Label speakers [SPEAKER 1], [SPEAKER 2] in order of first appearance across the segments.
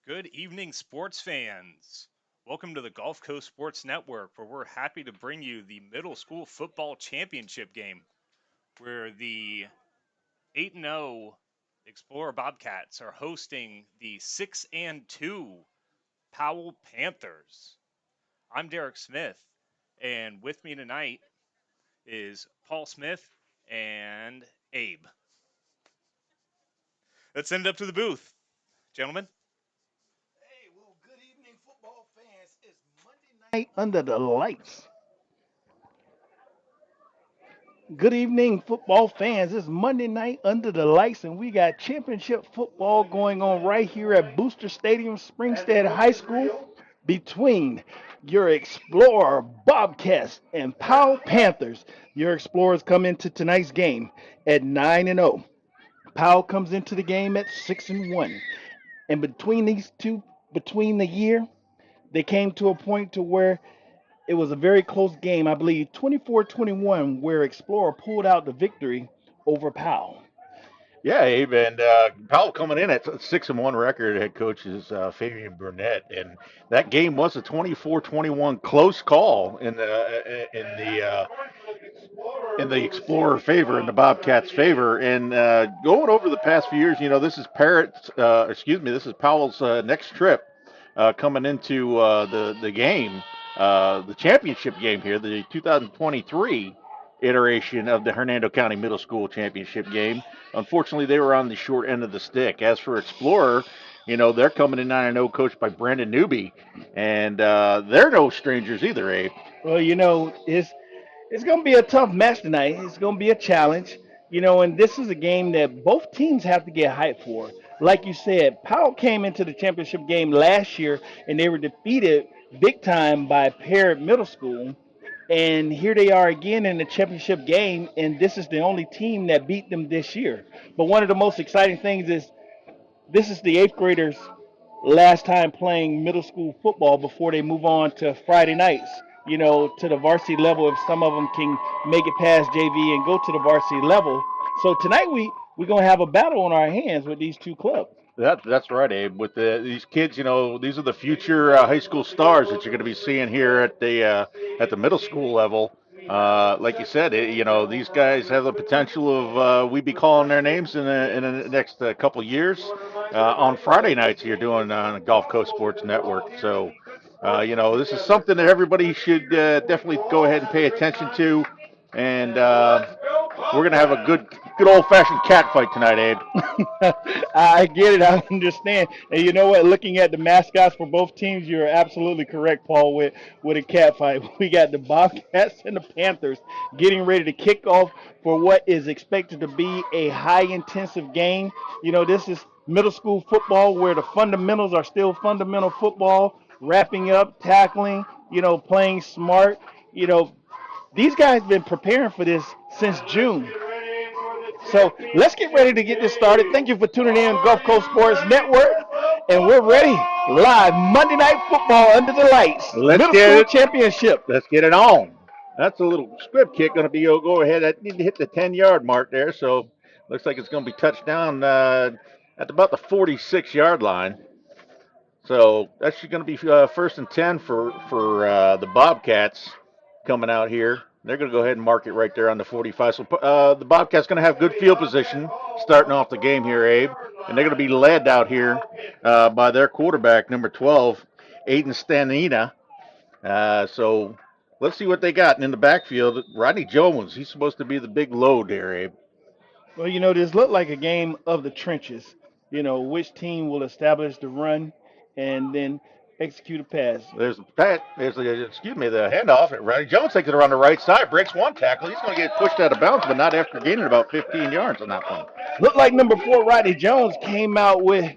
[SPEAKER 1] Good evening, sports fans. Welcome to the Gulf Coast Sports Network, where we're happy to bring you the middle school football championship game, where the 8-0 Explorer Bobcats are hosting the 6-2 Powell Panthers. I'm Derek Smith, and with me tonight is Paul Smith and Abe. Let's send it up to the booth, gentlemen.
[SPEAKER 2] Hey, well, good evening, football fans. It's Monday night under the lights. Good evening, football fans. It's Monday night under the lights, and we got championship football going on right here at Booster Stadium, Springstead High School, between your Explorer Bobcats and Powell Panthers. Your Explorers come into tonight's game at 9-0. Powell comes into the game at 6-1. And between these two, between the year, they came to a point to where it was a very close game, I believe 24-21, where Explorer pulled out the victory over Powell.
[SPEAKER 3] Yeah, Abe, and Powell coming in at 6-1 record. Head coach is Fabian Burnett, and that game was a 24-21 close call in the Explorer favor, in the Bobcats favor. And going over the past few years, this is this is Powell's next trip coming into the game, the championship game here, the 2023 iteration of the Hernando County Middle School Championship game. Unfortunately, they were on the short end of the stick. As for Explorer, they're coming in 9-0, coached by Brandon Newby, and they're no strangers either, Abe.
[SPEAKER 2] Well, it's going to be a tough match tonight. It's going to be a challenge, and this is a game that both teams have to get hyped for. Like you said, Powell came into the championship game last year, and they were defeated big time by Parrott Middle School. And here they are again in the championship game, and this is the only team that beat them this year. But one of the most exciting things is this is the eighth graders' last time playing middle school football before they move on to Friday nights, to the varsity level if some of them can make it past JV and go to the varsity level. So tonight we're going to have a battle on our hands with these two clubs.
[SPEAKER 3] That's right, Abe. With these kids, these are the future high school stars that you're going to be seeing here at the middle school level. Like you said, these guys have the potential of we be calling their names in the next couple years on Friday nights here doing on Gulf Coast Sports Network. So, this is something that everybody should definitely go ahead and pay attention to, and we're going to have a good old fashioned cat fight tonight, Abe.
[SPEAKER 2] I get it. I understand. And you know what? Looking at the mascots for both teams, you're absolutely correct, Paul, with a cat fight. We got the Bobcats and the Panthers getting ready to kick off for what is expected to be a high intensive game. This is middle school football where the fundamentals are still fundamental football, wrapping up, tackling, playing smart. You know, these guys been preparing for this since June. So let's get ready to get this started. Thank you for tuning in Gulf Coast Sports Network. And we're ready live Monday Night Football under the lights.
[SPEAKER 3] Let's
[SPEAKER 2] Middle
[SPEAKER 3] get
[SPEAKER 2] School
[SPEAKER 3] it.
[SPEAKER 2] Championship.
[SPEAKER 3] Let's get it on. That's a little script kick going to be. Go ahead. I need to hit the 10-yard mark there. So looks like it's going to be touchdown at about the 46-yard line. So that's going to be first and 10 for the Bobcats coming out here. They're going to go ahead and mark it right there on the 45. So the Bobcats going to have good field position starting off the game here, Abe, and they're going to be led out here by their quarterback, number 12, Aiden Stanina. So let's see what they got. And in the backfield, Rodney Jones. He's supposed to be the big load there, Abe.
[SPEAKER 2] Well, this looked like a game of the trenches. Which team will establish the run and then execute a pass.
[SPEAKER 3] The handoff. Rodney Jones takes it around the right side, breaks one tackle. He's going to get pushed out of bounds, but not after gaining about 15 yards on that one.
[SPEAKER 2] Looked like number 4, Rodney Jones, came out with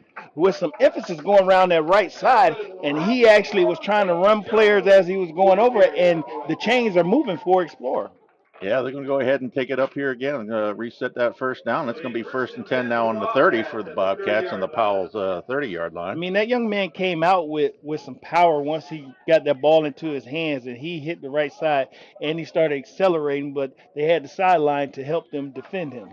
[SPEAKER 2] some emphasis going around that right side, and he actually was trying to run players as he was going over it, and the chains are moving for Explorer.
[SPEAKER 3] Yeah, they're going to go ahead and take it up here again and reset that first down. It's going to be first and 10 now on the 30 for the Bobcats on the Powell's 30-yard
[SPEAKER 2] I
[SPEAKER 3] line.
[SPEAKER 2] mean, that young man came out with some power once he got that ball into his hands, and he hit the right side, and he started accelerating, but they had the sideline to help them defend him.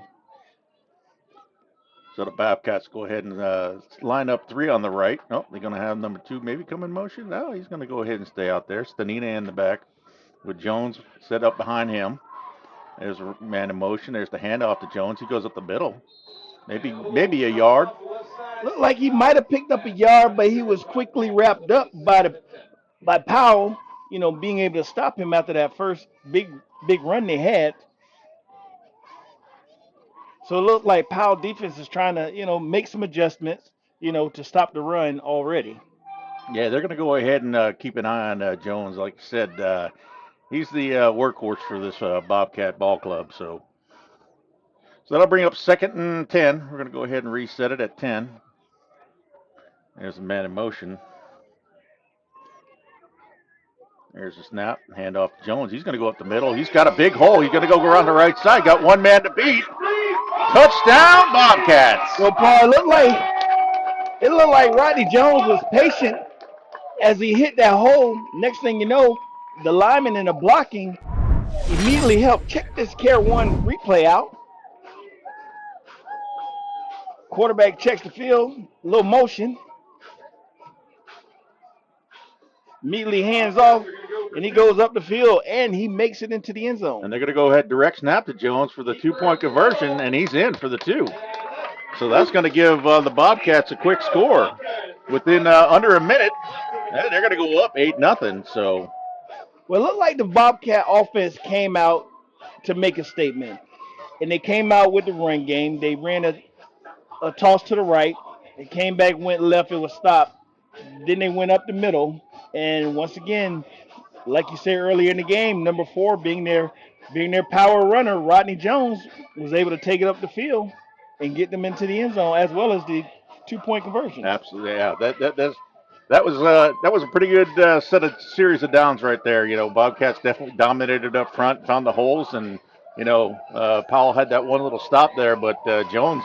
[SPEAKER 3] So the Bobcats go ahead and line up 3 on the right. Oh, they're going to have number 2 maybe come in motion. No, he's going to go ahead and stay out there. Stanina in the back with Jones set up behind him. There's a man in motion. There's the handoff to Jones. He goes up the middle. Maybe a yard.
[SPEAKER 2] Looked like he might have picked up a yard, but he was quickly wrapped up by Powell, being able to stop him after that first big run they had. So it looked like Powell defense is trying to, make some adjustments, to stop the run already.
[SPEAKER 3] Yeah, they're going to go ahead and keep an eye on Jones. Like I said, he's the workhorse for this Bobcat ball club. So that'll bring up 2nd and 10. We're going to go ahead and reset it at 10. There's a man in motion. There's a snap. Hand off to Jones. He's going to go up the middle. He's got a big hole. He's going to go around the right side. Got one man to beat. Touchdown, Bobcats.
[SPEAKER 2] Well, Paul, it looked like Rodney Jones was patient as he hit that hole. Next thing you know, the lineman in the blocking immediately helped. Check this Care 1 replay out. Quarterback checks the field, a little motion. Immediately hands off, and he goes up the field, and he makes it into the end zone.
[SPEAKER 3] And they're going to go ahead direct snap to Jones for the 2-point conversion, and he's in for the 2. So that's going to give the Bobcats a quick score. Within under a minute, they're going to go up 8-0. So,
[SPEAKER 2] well, it looked like the Bobcat offense came out to make a statement, and they came out with the run game. They ran a toss to the right. They came back, went left. It was stopped. Then they went up the middle, and once again, like you said earlier in the game, number 4 being their power runner, Rodney Jones was able to take it up the field and get them into the end zone, as well as the 2-point conversion.
[SPEAKER 3] Absolutely, yeah. That was a pretty good series of downs right there. Bobcats definitely dominated up front, found the holes, and Powell had that one little stop there, but Jones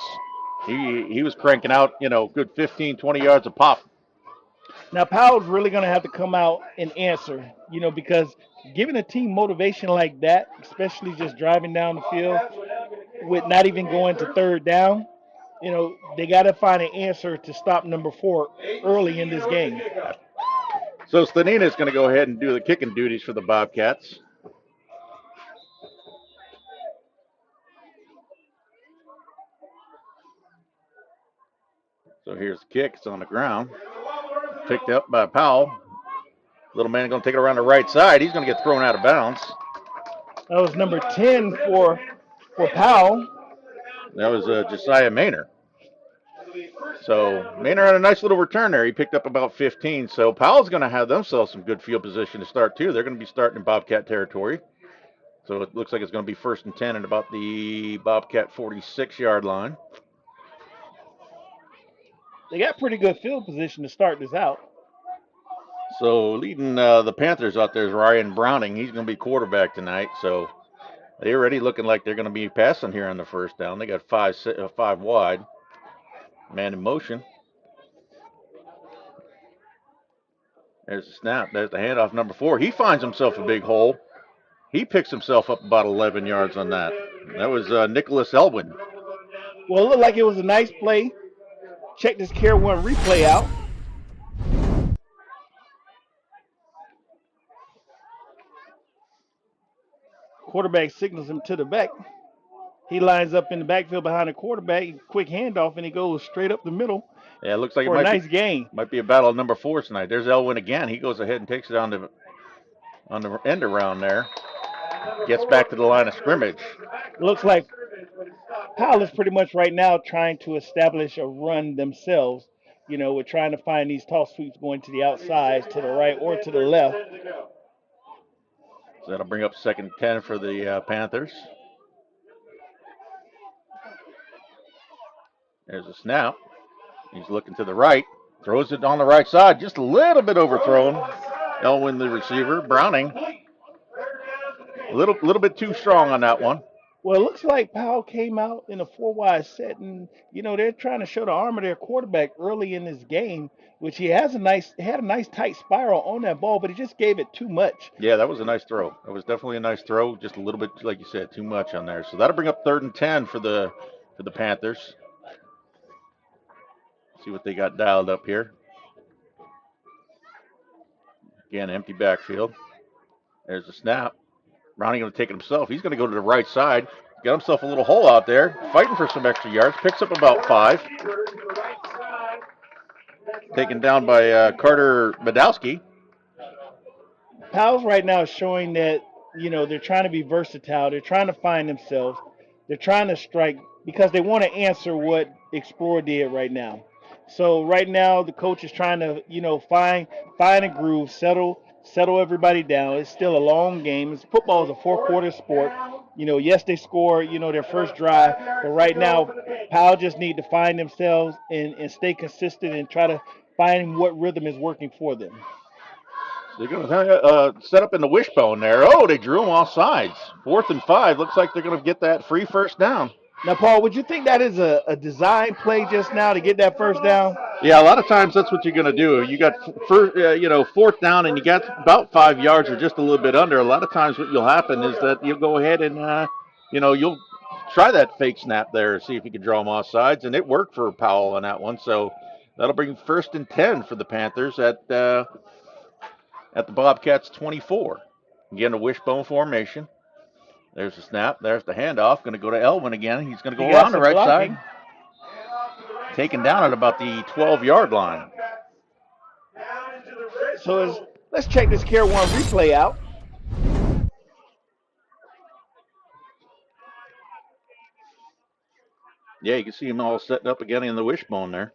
[SPEAKER 3] he was cranking out good 15, 20 yards a pop.
[SPEAKER 2] Now Powell's really going to have to come out and answer, because giving a team motivation like that, especially just driving down the field with not even going to third down, they got to find an answer to stop number 4 early in this game.
[SPEAKER 3] So Stanina is going to go ahead and do the kicking duties for the Bobcats. So here's the kick. It's on the ground. Picked up by Powell. Little man going to take it around the right side. He's going to get thrown out of bounds.
[SPEAKER 2] That was number 10 for Powell.
[SPEAKER 3] That was Josiah Maynard. So Maynard had a nice little return there. He picked up about 15. So Powell's going to have themselves some good field position to start too. They're going to be starting in Bobcat territory. So it looks like it's going to be 1st and 10 at about the Bobcat 46-yard line.
[SPEAKER 2] They got pretty good field position to start this out.
[SPEAKER 3] So leading the Panthers out there is Ryan Browning. He's going to be quarterback tonight. So they're already looking like they're going to be passing here on the first down. They got five wide. Man in motion. There's the snap. There's the handoff, number 4. He finds himself a big hole. He picks himself up about 11 yards on that. That was Nicholas Elwin.
[SPEAKER 2] Well, it looked like it was a nice play. Check this Care 1 replay out. Quarterback signals him to the back. He lines up in the backfield behind the quarterback. Quick handoff, and he goes straight up the middle.
[SPEAKER 3] Yeah, it looks like
[SPEAKER 2] for a nice gain.
[SPEAKER 3] Might be a battle of number 4 tonight. There's Elwin again. He goes ahead and takes it on the end around there. Gets back to the line of scrimmage.
[SPEAKER 2] Looks like Powell is pretty much right now trying to establish a run themselves. We're trying to find these toss sweeps going to the outside, to the right or to the left.
[SPEAKER 3] So that'll bring up 2nd and 10 for the Panthers. There's a snap. He's looking to the right. Throws it on the right side. Just a little bit overthrown. Elwin, the receiver. Browning. A little bit too strong on that one.
[SPEAKER 2] Well, it looks like Powell came out in a 4-wide set, and they're trying to show the arm of their quarterback early in this game, which he had a nice tight spiral on that ball, but he just gave it too much.
[SPEAKER 3] Yeah, that was a nice throw. That was definitely a nice throw. Just a little bit, like you said, too much on there. So that'll bring up 3rd and 10 for the Panthers. See what they got dialed up here. Again, empty backfield. There's the snap. Browning going to take it himself. He's going to go to the right side. Got himself a little hole out there, fighting for some extra yards. Picks up about 5. Taken down by Carter Badowski.
[SPEAKER 2] Powell's right now is showing that, they're trying to be versatile. They're trying to find themselves. They're trying to strike because they want to answer what Explorer did right now. So right now the coach is trying to, find a groove, settle everybody down. It's still a long game. Football is a 4-quarter sport. Yes, they score, their first drive, but right now Powell just need to find themselves and stay consistent and try to find what rhythm is working for them.
[SPEAKER 3] They're going to set up in the wishbone there. Oh, they drew them off sides. 4th and 5. Looks like they're going to get that free first down.
[SPEAKER 2] Now, Paul, would you think that is a design play just now to get that first down?
[SPEAKER 3] Yeah, a lot of times that's what you're going to do. You got first, 4th down, and you got about 5 yards or just a little bit under. A lot of times, what will happen is that you'll go ahead and you'll try that fake snap there, see if you can draw them off sides, and it worked for Powell on that one. So that'll bring 1st and 10 for the Panthers at the Bobcats 24. Again, a wishbone formation. There's the snap. There's the handoff. Going to go to Elwin again. He's going to go around the right side. Taken down at about the 12-yard line.
[SPEAKER 2] So let's check this Care 1 replay out.
[SPEAKER 3] Yeah, you can see him all setting up again in the wishbone there.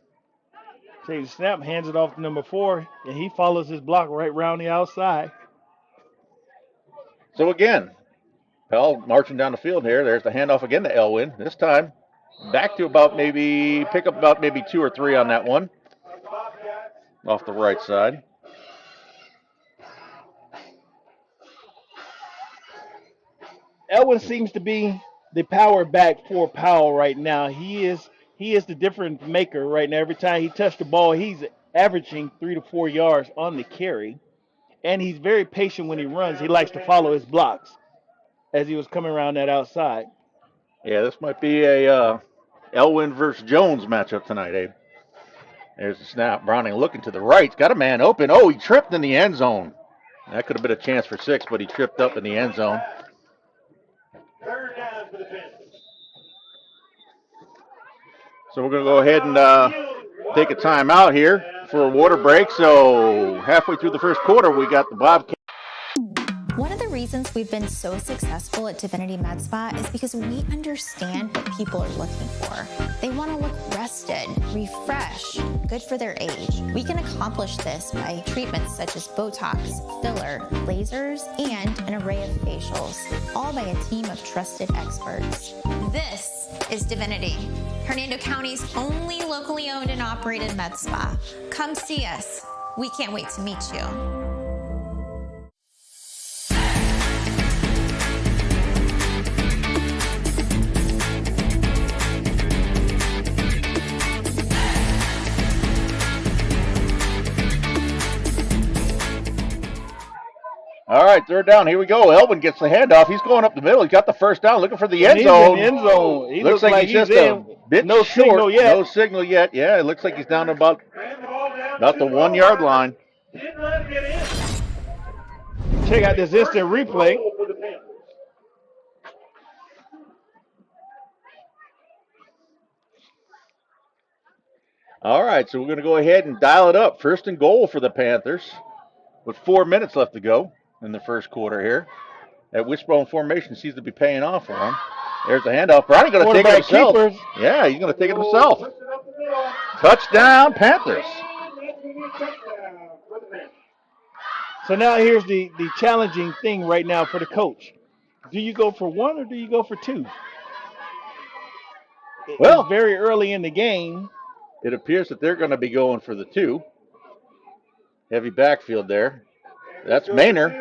[SPEAKER 2] Takes the snap, hands it off to number 4, and he follows his block right around the outside.
[SPEAKER 3] So again, Powell marching down the field here. There's the handoff again to Elwin. This time back to pick up about maybe 2 or 3 on that one. Off the right side.
[SPEAKER 2] Elwin seems to be the power back for Powell right now. He is the difference maker right now. Every time he touched the ball, he's averaging 3 to 4 yards on the carry. And he's very patient when he runs. He likes to follow his blocks as he was coming around that outside.
[SPEAKER 3] Yeah, this might be a Elwin versus Jones matchup tonight, Abe. There's the snap. Browning looking to the right. He's got a man open. Oh, he tripped in the end zone. That could have been a chance for 6, but he tripped up in the end zone. So we're going to go ahead and take a timeout here for a water break. So halfway through the first quarter, we got the Bobcats.
[SPEAKER 4] One of the reasons we've been so successful at Divinity Med Spa is because we understand what people are looking for. They want to look rested, refreshed, good for their age. We can accomplish this by treatments such as Botox, filler, lasers, and an array of facials, all by a team of trusted experts. This is Divinity, Hernando County's only locally owned and operated med spa. Come see us. We can't wait to meet you.
[SPEAKER 3] All right, 3rd down. Here we go. Elvin gets the handoff. He's going up the middle. He's got the first down, looking for the end zone.
[SPEAKER 2] He's in the end zone. He
[SPEAKER 3] looks like he's just a bit
[SPEAKER 2] no
[SPEAKER 3] short.
[SPEAKER 2] Signal yet.
[SPEAKER 3] No signal yet. Yeah, it looks like he's down to about the 1-yard line.
[SPEAKER 2] Check out this instant replay.
[SPEAKER 3] All right, so we're going to go ahead and dial it up. 1st and goal for the Panthers with 4 minutes left to go in the first quarter here. That wishbone formation seems to be paying off for him. There's the handoff. Browning going to take it himself.
[SPEAKER 2] Keepers.
[SPEAKER 3] Yeah, he's going to take it himself. Touchdown, Panthers.
[SPEAKER 2] So now here's the challenging thing right now for the coach. Do you go for 1 or do you go for 2?
[SPEAKER 3] Well,
[SPEAKER 2] it's very early in the game.
[SPEAKER 3] It appears that they're going to be going for the 2. Heavy backfield there. That's Maynard.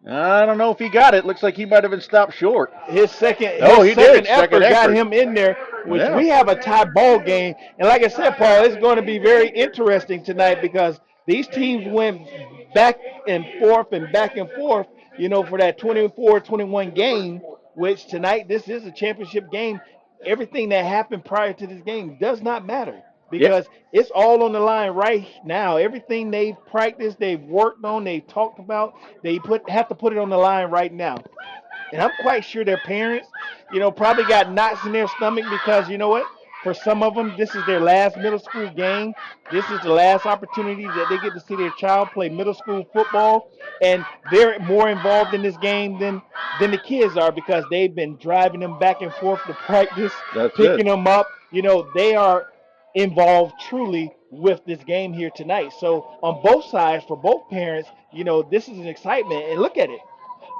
[SPEAKER 3] I don't know if he got it. Looks like he might have been stopped short.
[SPEAKER 2] His second
[SPEAKER 3] second
[SPEAKER 2] effort got
[SPEAKER 3] effort.
[SPEAKER 2] him in there, which we have a tie ball game. And like I said, Paul, it's going to be very interesting tonight because these teams went back and forth, for that 24-21 game, which tonight this is a championship game. Everything that happened prior to this game does not matter
[SPEAKER 3] Yeah,
[SPEAKER 2] because it's all on the line right now. Everything they've practiced, they've worked on, they've talked about, have to put it on the line right now. And I'm quite sure their parents, probably got knots in their stomach because you know what? For some of them, this is their last middle school game. This is the last opportunity that they get to see their child play middle school football, and they're more involved in this game than the kids are because they've been driving them back and forth to practice,
[SPEAKER 3] that's it.
[SPEAKER 2] picking them up. They are involved truly with this game here tonight. So on both sides, for both parents, this is an excitement. And look at it.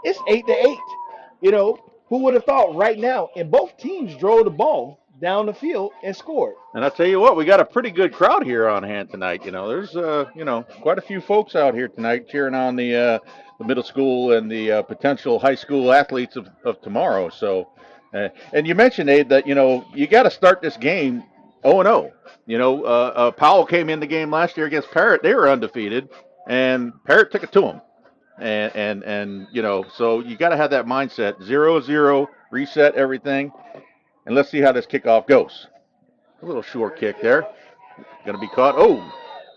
[SPEAKER 2] It's 8-8. Who would have thought right now? And both teams drove the ball down the field and scored.
[SPEAKER 3] And I tell you what, we got a pretty good crowd here on hand tonight. There's quite a few folks out here tonight cheering on the middle school and the potential high school athletes of tomorrow. So, and you mentioned, Abe, that you got to start this game 0-0. Powell came in the game last year against Parrott. They were undefeated, and Parrott took it to them. And so you got to have that mindset, 0-0, reset everything, and let's see how this kickoff goes. A little short kick there. Going to be caught. Oh,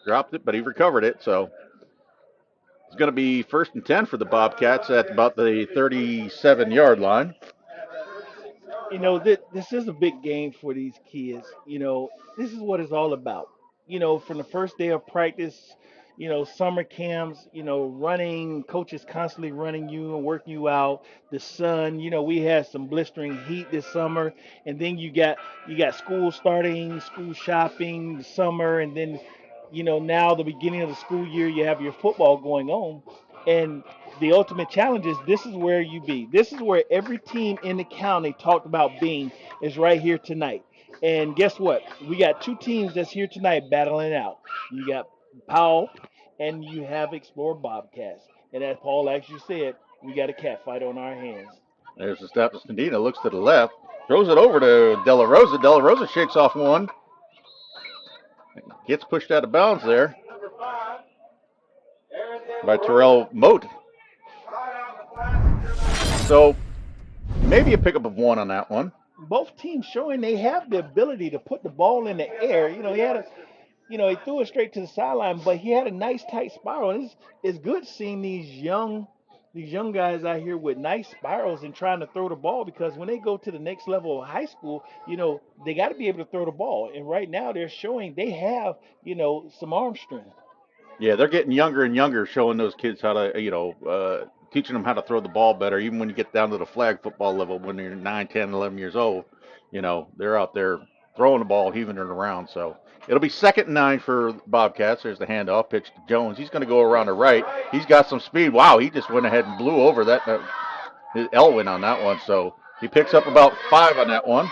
[SPEAKER 3] dropped it, but he recovered it. So it's going to be 1st and 10 for the Bobcats at about the 37-yard line.
[SPEAKER 2] This is a big game for these kids. This is what it's all about. From the first day of practice, summer camps, running, coaches constantly running you and working you out. The sun, we had some blistering heat this summer, and then you got school starting, school shopping, the summer, and then now the beginning of the school year, you have your football going on, and the ultimate challenge is this is where you be. This is where every team in the county talked about being is right here tonight. And guess what? We got two teams that's here tonight battling it out. You got Powell and you have Explorer Bobcats. And as Paul actually said, we got a cat fight on our hands.
[SPEAKER 3] There's the snap to Stendina, looks to the left, throws it over to De La Rosa. De La Rosa shakes off one. Gets pushed out of bounds there by Terrell Moat. So maybe a pickup of one on that one.
[SPEAKER 2] Both teams showing they have the ability to put the ball in the air. He threw it straight to the sideline, but he had a nice tight spiral. And it's good seeing these young guys out here with nice spirals and trying to throw the ball because when they go to the next level of high school, they got to be able to throw the ball. And right now they're showing they have, some arm strength.
[SPEAKER 3] Yeah, they're getting younger and younger, showing those kids how to, teaching them how to throw the ball better. Even when you get down to the flag football level, when they're 9, 10, 11 years old, they're out there throwing the ball, heaving it around. So it'll be 2nd and 9 for Bobcats. There's the handoff pitch to Jones. He's going to go around the right. He's got some speed. Wow, he just went ahead and blew over that. His Elwin on that one. So he picks up about 5 on that one.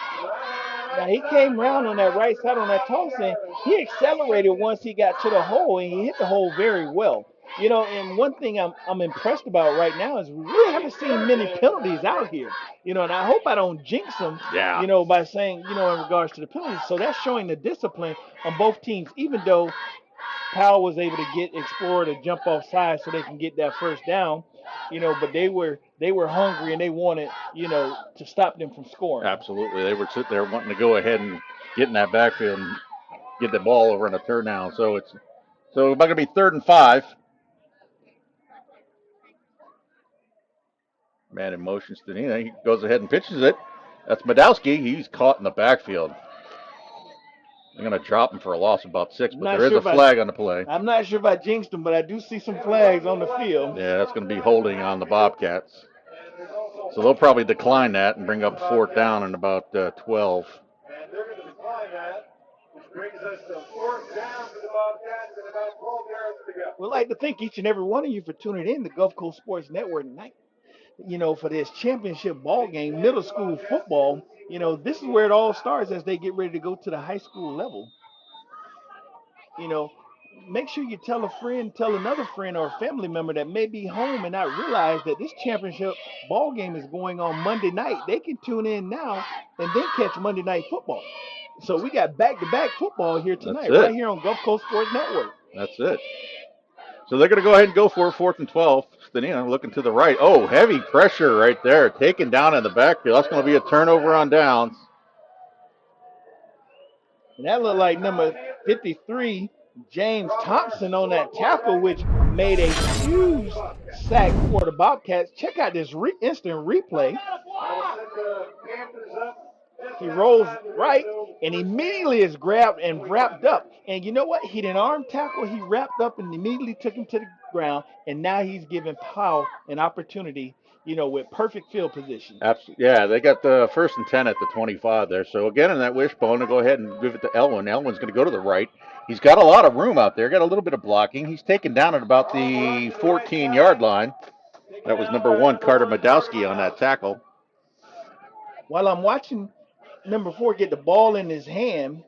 [SPEAKER 2] Now he came around on that right side on that toss and he accelerated once he got to the hole and he hit the hole very well. And one thing I'm impressed about right now is we really haven't seen many penalties out here. And I hope I don't jinx them, by saying, in regards to the penalties. So that's showing the discipline on both teams, even though Powell was able to get Explorer to jump off side so they can get that first down, but they were hungry and they wanted, to stop them from scoring.
[SPEAKER 3] Absolutely. They were sitting there wanting to go ahead and get in that backfield and get the ball over in a turn down. So it's about going to be 3rd and 5. Man in motion, Stanina. He goes ahead and pitches it. That's Madowski. He's caught in the backfield. They're going to drop him for a loss of about 6, but there is a flag on the play.
[SPEAKER 2] I'm not sure if I jinxed him, but I do see some flags on the field.
[SPEAKER 3] Yeah, that's going to be holding on the Bobcats. So they'll probably decline that and bring up 4th down in about 12.
[SPEAKER 5] And they're going to decline that, which brings us to 4th down for the Bobcats and about 12 yards to go.
[SPEAKER 2] We'd like to thank each and every one of you for tuning in to Gulf Coast Sports Network tonight. For this championship ball game, middle school football, this is where it all starts as they get ready to go to the high school level. Make sure you tell a friend, tell another friend or a family member that may be home and not realize that this championship ball game is going on Monday night. They can tune in now and then catch Monday Night Football. So we got back-to-back football here tonight, right here on Gulf Coast Sports Network.
[SPEAKER 3] That's it. So they're going to go ahead and go for 4th and 12. Stanina looking to the right. Oh, heavy pressure right there. Taken down in the backfield. That's going to be a turnover on downs.
[SPEAKER 2] And that looked like number 53, James Thompson, on that tackle, which made a huge sack for the Bobcats. Check out this instant replay. He rolls right and immediately is grabbed and wrapped up. And you know what? He didn't arm tackle. He wrapped up and immediately took him to the ground. And now he's giving Powell an opportunity, with perfect field position.
[SPEAKER 3] Absolutely. Yeah, they got the 1st and 10 at the 25 there. So again, in that wishbone, to go ahead and give it to Elwin. Elwin's going to go to the right. He's got a lot of room out there. Got a little bit of blocking. He's taken down at about the 14-yard line. That was number 1, Carter Madowski, on that tackle.
[SPEAKER 2] While I'm watching number 4 get the ball in his hand,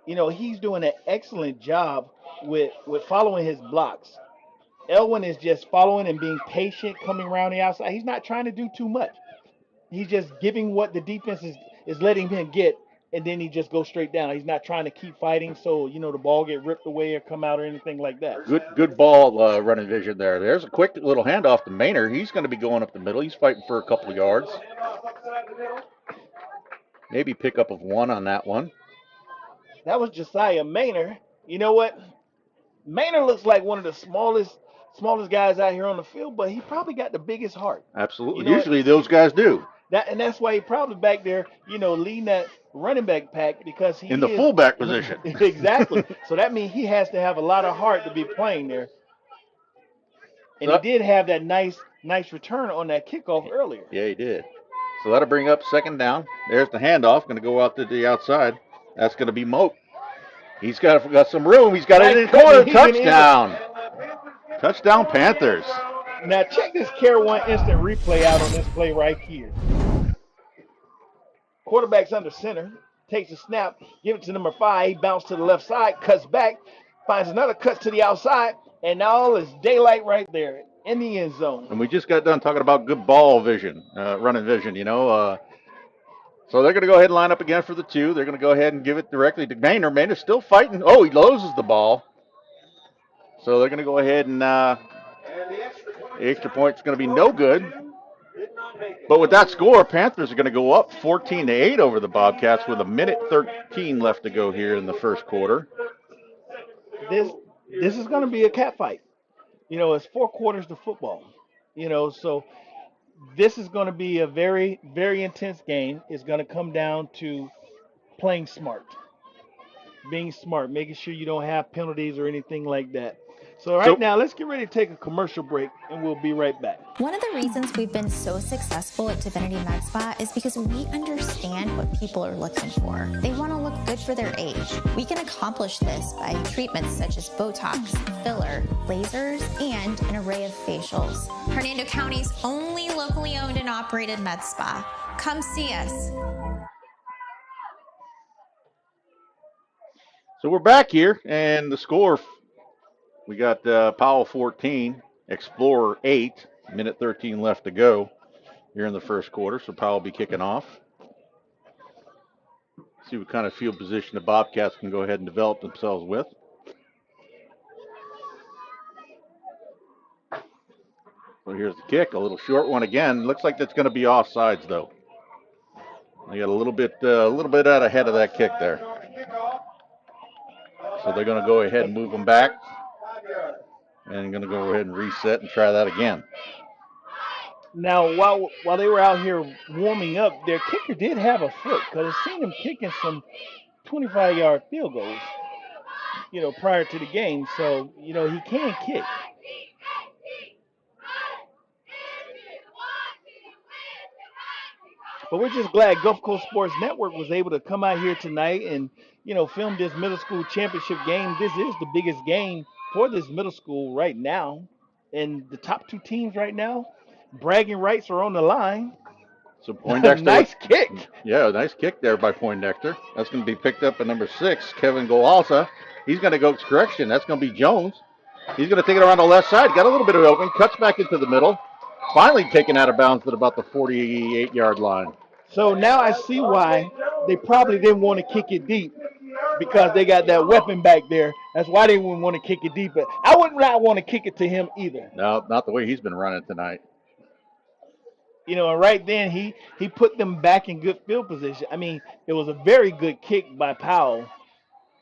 [SPEAKER 2] he's doing an excellent job with following his blocks. Elwin is just following and being patient, coming around the outside. He's not trying to do too much. He's just giving what the defense is letting him get, and then he just goes straight down. He's not trying to keep fighting, so the ball get ripped away or come out or anything like that.
[SPEAKER 3] Good ball running vision there. There's a quick little handoff to Maynard. He's going to be going up the middle. He's fighting for a couple of yards. Maybe pickup of 1 on that one.
[SPEAKER 2] That was Josiah Maynard. You know what? Maynard looks like one of the smallest guys out here on the field, but he probably got the biggest heart.
[SPEAKER 3] Absolutely. Usually those guys do.
[SPEAKER 2] That's why he probably back there, leading that running back pack, because he
[SPEAKER 3] in the fullback position.
[SPEAKER 2] Exactly. So that means he has to have a lot of heart to be playing there. And he did have that nice return on that kickoff earlier.
[SPEAKER 3] Yeah, he did. So that'll bring up 2nd down. There's the handoff. Going to go out to the outside. That's going to be Moak. He's got some room. He's got it in the corner. Touchdown. Touchdown, Panthers.
[SPEAKER 2] Now check this Care One instant replay out on this play right here. Quarterback's under center, takes a snap, give it to number 5. He bounced to the left side, cuts back, finds another cut to the outside, and now it's daylight right there in the end zone.
[SPEAKER 3] And we just got done talking about good ball vision, running vision, So they're going to go ahead and line up again for the 2. They're going to go ahead and give it directly to Maynard. Maynard's still fighting. Oh, he loses the ball. So they're going to go ahead and the extra point's going to be no good. But with that score, Panthers are going to go up 14-8 over the Bobcats with 1:13 left to go here in the first quarter.
[SPEAKER 2] This is going to be a cat fight. It's 4 quarters to football. So this is going to be a very, very intense game. It's going to come down to playing smart, being smart, making sure you don't have penalties or anything like that. So now, let's get ready to take a commercial break, and we'll be right back.
[SPEAKER 4] One of the reasons we've been so successful at Divinity Med Spa is because we understand what people are looking for. They want to look good for their age. We can accomplish this by treatments such as Botox, filler, lasers, and an array of facials. Hernando County's only locally owned and operated med spa. Come see us.
[SPEAKER 3] So we're back here, and the score, we got Powell 14, Explorer 8, 1:13 left to go here in the first quarter. So Powell will be kicking off. See what kind of field position the Bobcats can go ahead and develop themselves with. So here's the kick, a little short one again. Looks like that's going to be offsides though. They got a little bit out ahead of that kick there. So they're going to go ahead and move them back. And going to go ahead and reset and try that again.
[SPEAKER 2] Now, while they were out here warming up, their kicker did have a foot, because I've seen him kicking some 25-yard field goals, prior to the game. So, he can kick. But we're just glad Gulf Coast Sports Network was able to come out here tonight and, film this middle school championship game. This is the biggest game for this middle school right now. And the top 2 teams right now, bragging rights are on the line.
[SPEAKER 3] So Poindexter.
[SPEAKER 2] Nice kick.
[SPEAKER 3] Yeah, nice kick there by Poindexter. That's going to be picked up at number 6, Kevin Goalsa. He's going to go correction. That's going to be Jones. He's going to take it around the left side. Got a little bit of open. Cuts back into the middle. Finally taken out of bounds at about the 48-yard line.
[SPEAKER 2] So now I see why they probably didn't want to kick it deep, because they got that weapon back there. That's why they wouldn't want to kick it deep. But I would not want to kick it to him either.
[SPEAKER 3] No, not the way he's been running tonight.
[SPEAKER 2] And right then he put them back in good field position. I mean, it was a very good kick by Powell,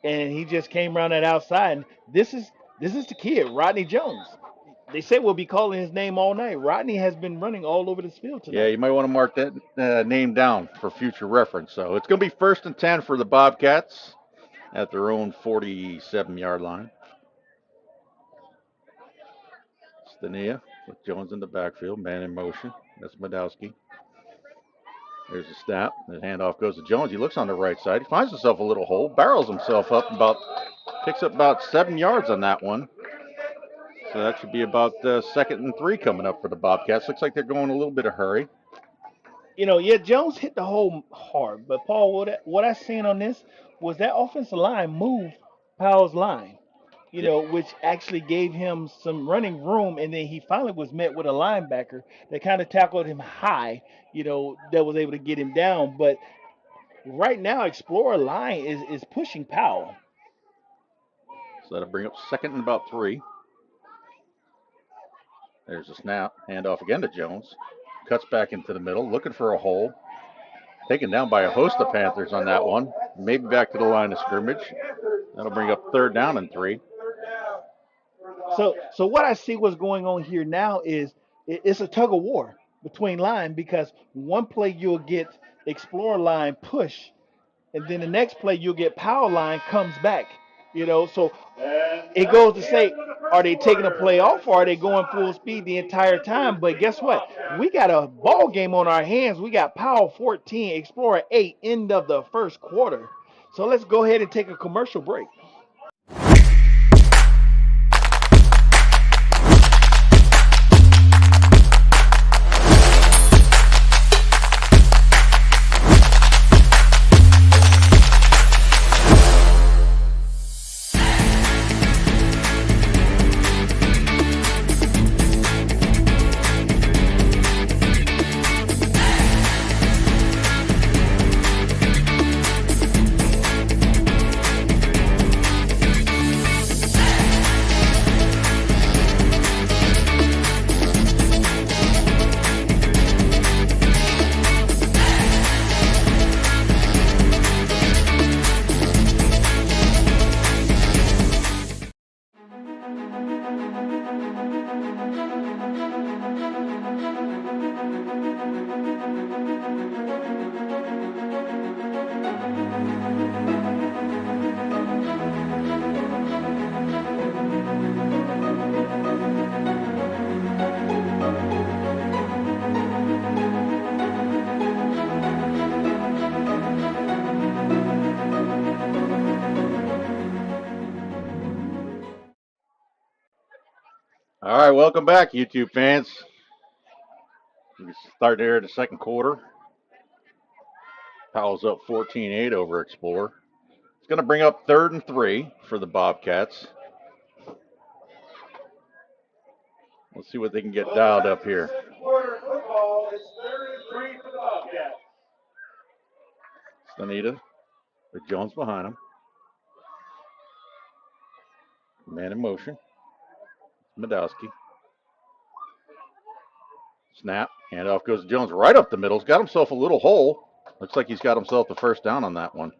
[SPEAKER 2] and he just came around that outside. And this is the kid, Rodney Jones. They say we'll be calling his name all night. Rodney has been running all over this field
[SPEAKER 3] Yeah,
[SPEAKER 2] tonight.
[SPEAKER 3] you might want to mark that name down for future reference. So it's going to be 1st and 10 for the Bobcats at their own 47-yard line. Stania with Jones in the backfield, man in motion. That's Medowski. There's a snap. The handoff goes to Jones. He looks on the right side. He finds himself a little hole, barrels himself up picks up about 7 yards on that one. So that should be about 2nd and 3 coming up for the Bobcats. Looks like they're going a little bit of hurry.
[SPEAKER 2] Yeah, Jones hit the hole hard, but Paul, what I seen on this was that offensive line moved Powell's line,
[SPEAKER 3] Yeah,
[SPEAKER 2] which actually gave him some running room, and then he finally was met with a linebacker that kind of tackled him high, that was able to get him down. But right now, Explorer line is pushing Powell.
[SPEAKER 3] so that'll bring up 2nd and about 3. There's a snap. Handoff again to Jones. Cuts back into the middle, looking for a hole. Taken down by a host of Panthers on that one. Maybe back to the line of scrimmage. That'll bring up 3rd down and 3.
[SPEAKER 2] So what I see what's going on here now is it's a tug of war between line, because one play you'll get Explorer line push, and then the next play you'll get Power line comes back. So it goes to say, are they taking a play off, or are they going full speed the entire time? But guess what? We got a ball game on our hands. We got Powell 14, Explorer 8, end of the first quarter. So let's go ahead and take a commercial break.
[SPEAKER 3] All right, welcome back, YouTube fans. We start there in the second quarter. Powell's up 14-8 over Explorer. It's going to bring up 3rd and 3 for the Bobcats. Let's see what they can get dialed up here.
[SPEAKER 5] Second quarter football is 3rd and 3 for the Bobcats.
[SPEAKER 3] Stanita with Jones behind him. Man in motion. Medowski. Snap. Handoff goes to Jones right up the middle. He's got himself a little hole. Looks like he's got himself the 1st down on that one.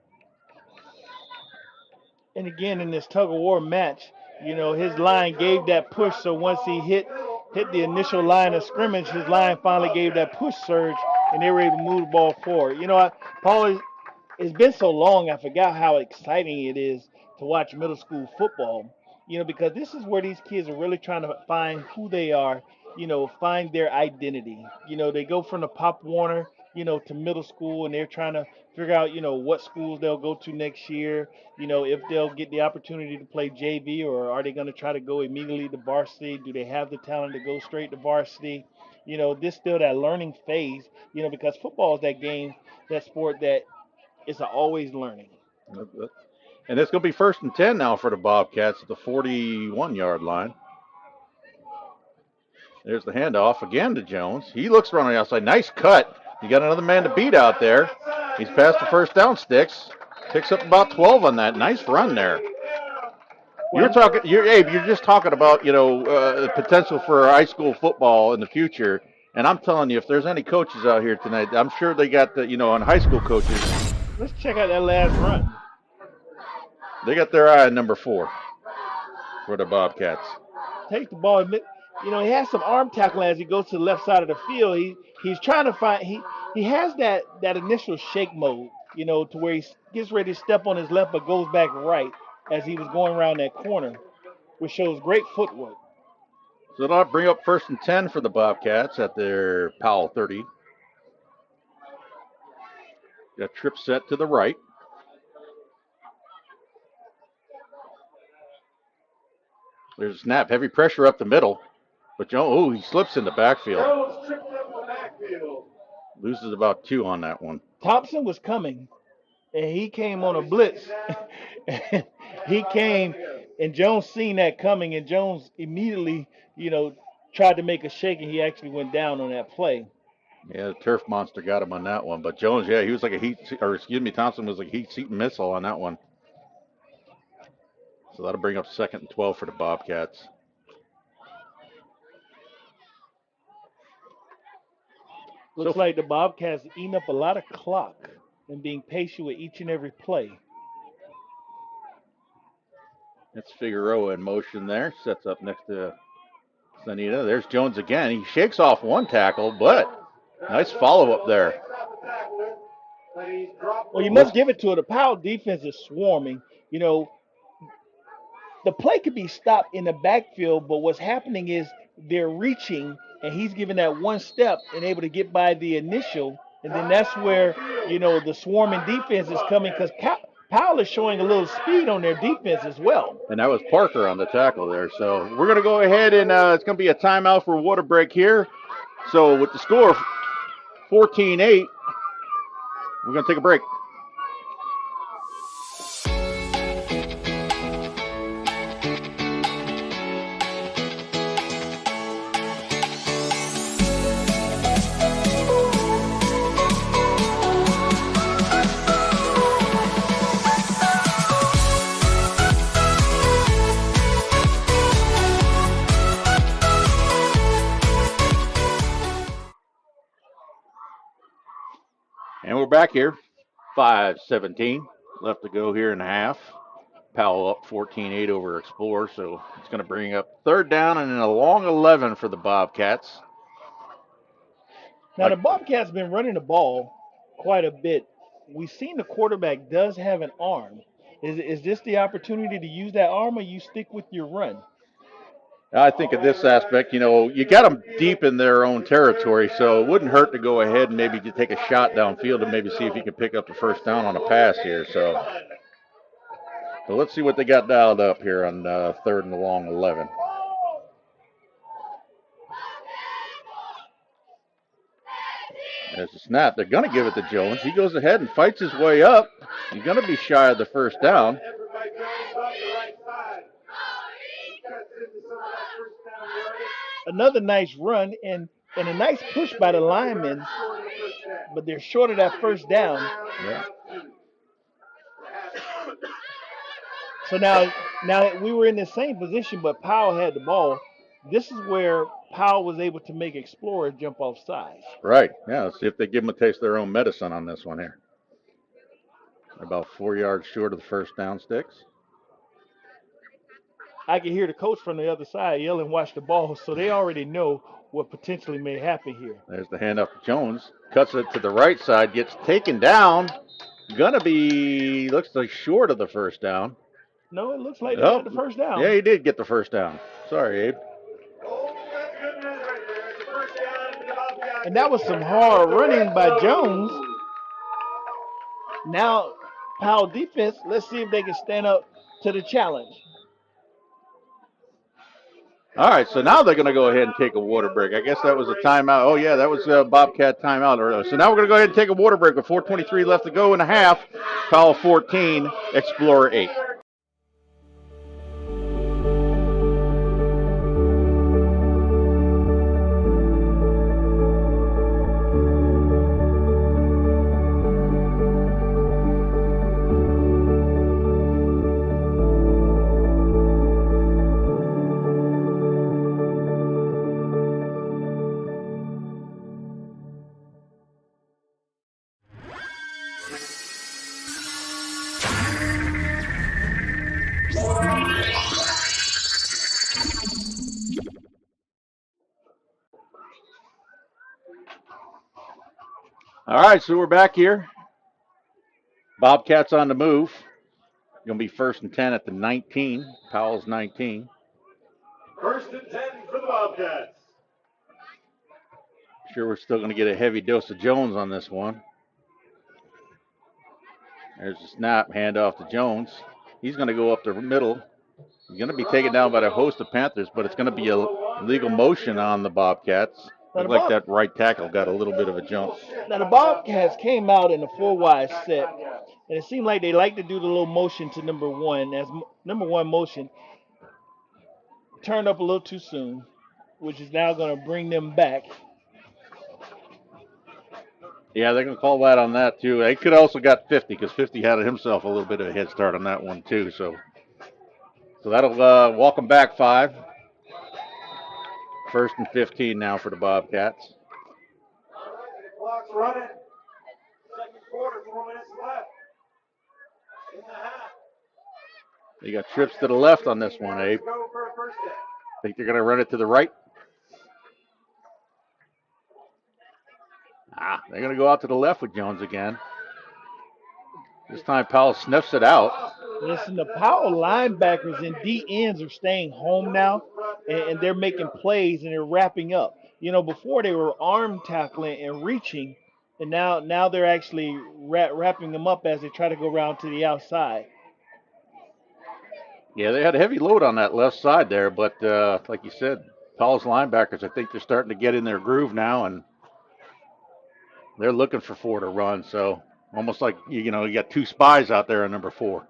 [SPEAKER 2] And again, in this tug of war match, his line gave that push. So once he hit the initial line of scrimmage, his line finally gave that push surge, and they were able to move the ball forward. Paul, it's been so long, I forgot how exciting it is to watch middle school football. Because this is where these kids are really trying to find who they are, find their identity. They go from the Pop Warner, to middle school, and they're trying to figure out, what schools they'll go to next year, if they'll get the opportunity to play JV, or are they going to try to go immediately to varsity? Do they have the talent to go straight to varsity? This still that learning phase, because football is that game, that sport that is always learning.
[SPEAKER 3] And it's going to be 1st and 10 now for the Bobcats at the 41-yard line. There's the handoff again to Jones. He looks running outside. Nice cut. You got another man to beat out there. He's past the 1st down sticks. Picks up about 12 on that. Nice run there. You're just talking about, the potential for high school football in the future. And I'm telling you, if there's any coaches out here tonight, I'm sure they got the, on high school coaches.
[SPEAKER 2] Let's check out that last run.
[SPEAKER 3] They got their eye on number 4 for the Bobcats.
[SPEAKER 2] Takes the ball. You know, he has some arm tackling as he goes to the left side of the field. He's trying to find he has that initial shake mode, you know, to where he gets ready to step on his left but goes back right as he was going around that corner, which shows great footwork.
[SPEAKER 3] So that'll bring up 1st and 10 for the Bobcats at their Powell 30. Got trip set to the right. There's a snap, heavy pressure up the middle. But he slips in the backfield.
[SPEAKER 5] Jones tripped up the backfield.
[SPEAKER 3] Loses about 2 on that one.
[SPEAKER 2] Thompson was coming, and he came on a blitz. He came, and Jones seen that coming, and Jones immediately, you know, tried to make a shake, and he actually went down on that play.
[SPEAKER 3] Yeah, the turf monster got him on that one. But Jones, he was like Thompson was like a heat-seeking missile on that one. So that'll bring up 2nd and 12 for the Bobcats.
[SPEAKER 2] Looks like the Bobcats eating up a lot of clock and being patient with each and every play.
[SPEAKER 3] That's Figueroa in motion there. Sets up next to Sanita. There's Jones again. He shakes off one tackle, but nice follow-up there.
[SPEAKER 2] Well, you must give it to it. The Powell defense is swarming. You know, the play could be stopped in the backfield, but what's happening is they're reaching, and he's giving that one step and able to get by the initial, and then that's where, you know, the swarming defense is coming because Powell is showing a little speed on their defense as well.
[SPEAKER 3] And that was Parker on the tackle there. So we're going to go ahead and it's going to be a timeout for a water break here. So with the score 14-8, we're going to take a break. And we're back here. 5:17 left to go here in the half. Powell up 14-8 over Explorer, so it's going to bring up 3rd down and a long 11 for the Bobcats.
[SPEAKER 2] Now, the Bobcats been running the ball quite a bit. We've seen the quarterback does have an arm. Is this the opportunity to use that arm, or you stick with your run?
[SPEAKER 3] I think in this aspect, you know, you got them deep in their own territory, so it wouldn't hurt to go ahead and maybe take a shot downfield and maybe see if you can pick up the 1st down on a pass here. So let's see what they got dialed up here on 3rd and the long 11. There's a snap. They're going to give it to Jones. He goes ahead and fights his way up. He's going to be shy of the 1st down.
[SPEAKER 2] Another nice run and a nice push by the linemen, but they're short of that 1st down.
[SPEAKER 3] Yeah.
[SPEAKER 2] So now we were in the same position, but Powell had the ball. This is where Powell was able to make Explorer jump off sides.
[SPEAKER 3] Right. Yeah, let's see if they give them a taste of their own medicine on this one here. About 4 yards short of the 1st down sticks.
[SPEAKER 2] I can hear the coach from the other side yelling, "Watch the ball," so they already know what potentially may happen here.
[SPEAKER 3] There's the handoff to Jones. Cuts it to the right side, gets taken down. Gonna be, looks like short of the 1st down.
[SPEAKER 2] No, it looks like they got the 1st down.
[SPEAKER 3] Yeah, he did get the 1st down. Sorry, Abe.
[SPEAKER 2] And that was some hard running by Jones. Now, Powell defense, let's see if they can stand up to the challenge.
[SPEAKER 3] All right, so now they're going to go ahead and take a water break. I guess that was a timeout. Oh, yeah, that was a Bobcat timeout earlier. So now we're going to go ahead and take a water break with 4:23 left to go in the half. Powell 14, Explorer 8. All right, so we're back here. Bobcats on the move. Going to be 1st and 10 at the 19. Powell's 19.
[SPEAKER 5] 1st and 10 for the Bobcats.
[SPEAKER 3] Sure, we're still going to get a heavy dose of Jones on this one. There's a snap, handoff to Jones. He's going to go up the middle. He's going to be taken down by a host of Panthers, but it's going to be a legal motion on the Bobcats. Looked like that right tackle got a little bit of a jump.
[SPEAKER 2] Now, the Bobcats came out in a 4-wide set, and it seemed like they like to do the little motion to number one. As number one motion turned up a little too soon, which is now going to bring them back.
[SPEAKER 3] Yeah, they're going to call that on that, too. They could have also got 50 because 50 had himself a little bit of a head start on that one, too. So that'll walk them back 5. 1st and 15 now for the Bobcats.
[SPEAKER 5] All right, the clock's running. Second quarter, 4 minutes left. In the half.
[SPEAKER 3] They got trips to the left on this one, Abe.
[SPEAKER 5] Go for a first down.
[SPEAKER 3] Think they're going to run it to the right? They're going to go out to the left with Jones again. This time Powell sniffs it out.
[SPEAKER 2] Listen, the Powell linebackers and D ends are staying home now, and they're making plays and they're wrapping up. You know, before they were arm tackling and reaching, and now they're actually wrapping them up as they try to go around to the outside.
[SPEAKER 3] Yeah, they had a heavy load on that left side there, but like you said, Powell's linebackers, I think they're starting to get in their groove now, and they're looking for 4 to run. So almost like, you got 2 spies out there on number 4.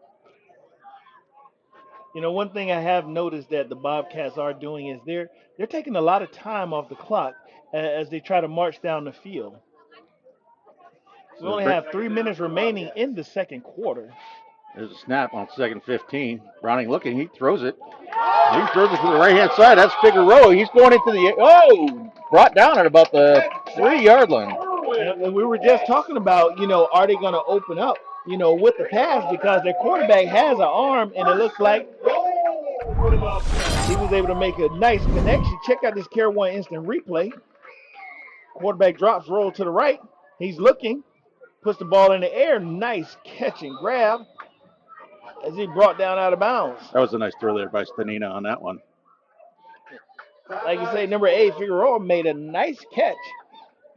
[SPEAKER 2] You know, one thing I have noticed that the Bobcats are doing is they're taking a lot of time off the clock as they try to march down the field. We only have 3 minutes remaining in the second quarter.
[SPEAKER 3] There's a snap on 2nd 15. Browning looking, he throws it. He throws it to the right-hand side. That's Figueroa. He's going into the, brought down at about the 3-yard line.
[SPEAKER 2] And we were just talking about, are they going to open up, with the pass because their quarterback has an arm, and it looks like he was able to make a nice connection. Check out this Care One instant replay. Quarterback drops, roll to the right. He's looking, puts the ball in the air. Nice catch and grab as he brought down out of bounds.
[SPEAKER 3] That was a nice throw there by Stanina on that one.
[SPEAKER 2] Like you say, number 8, Figueroa made a nice catch.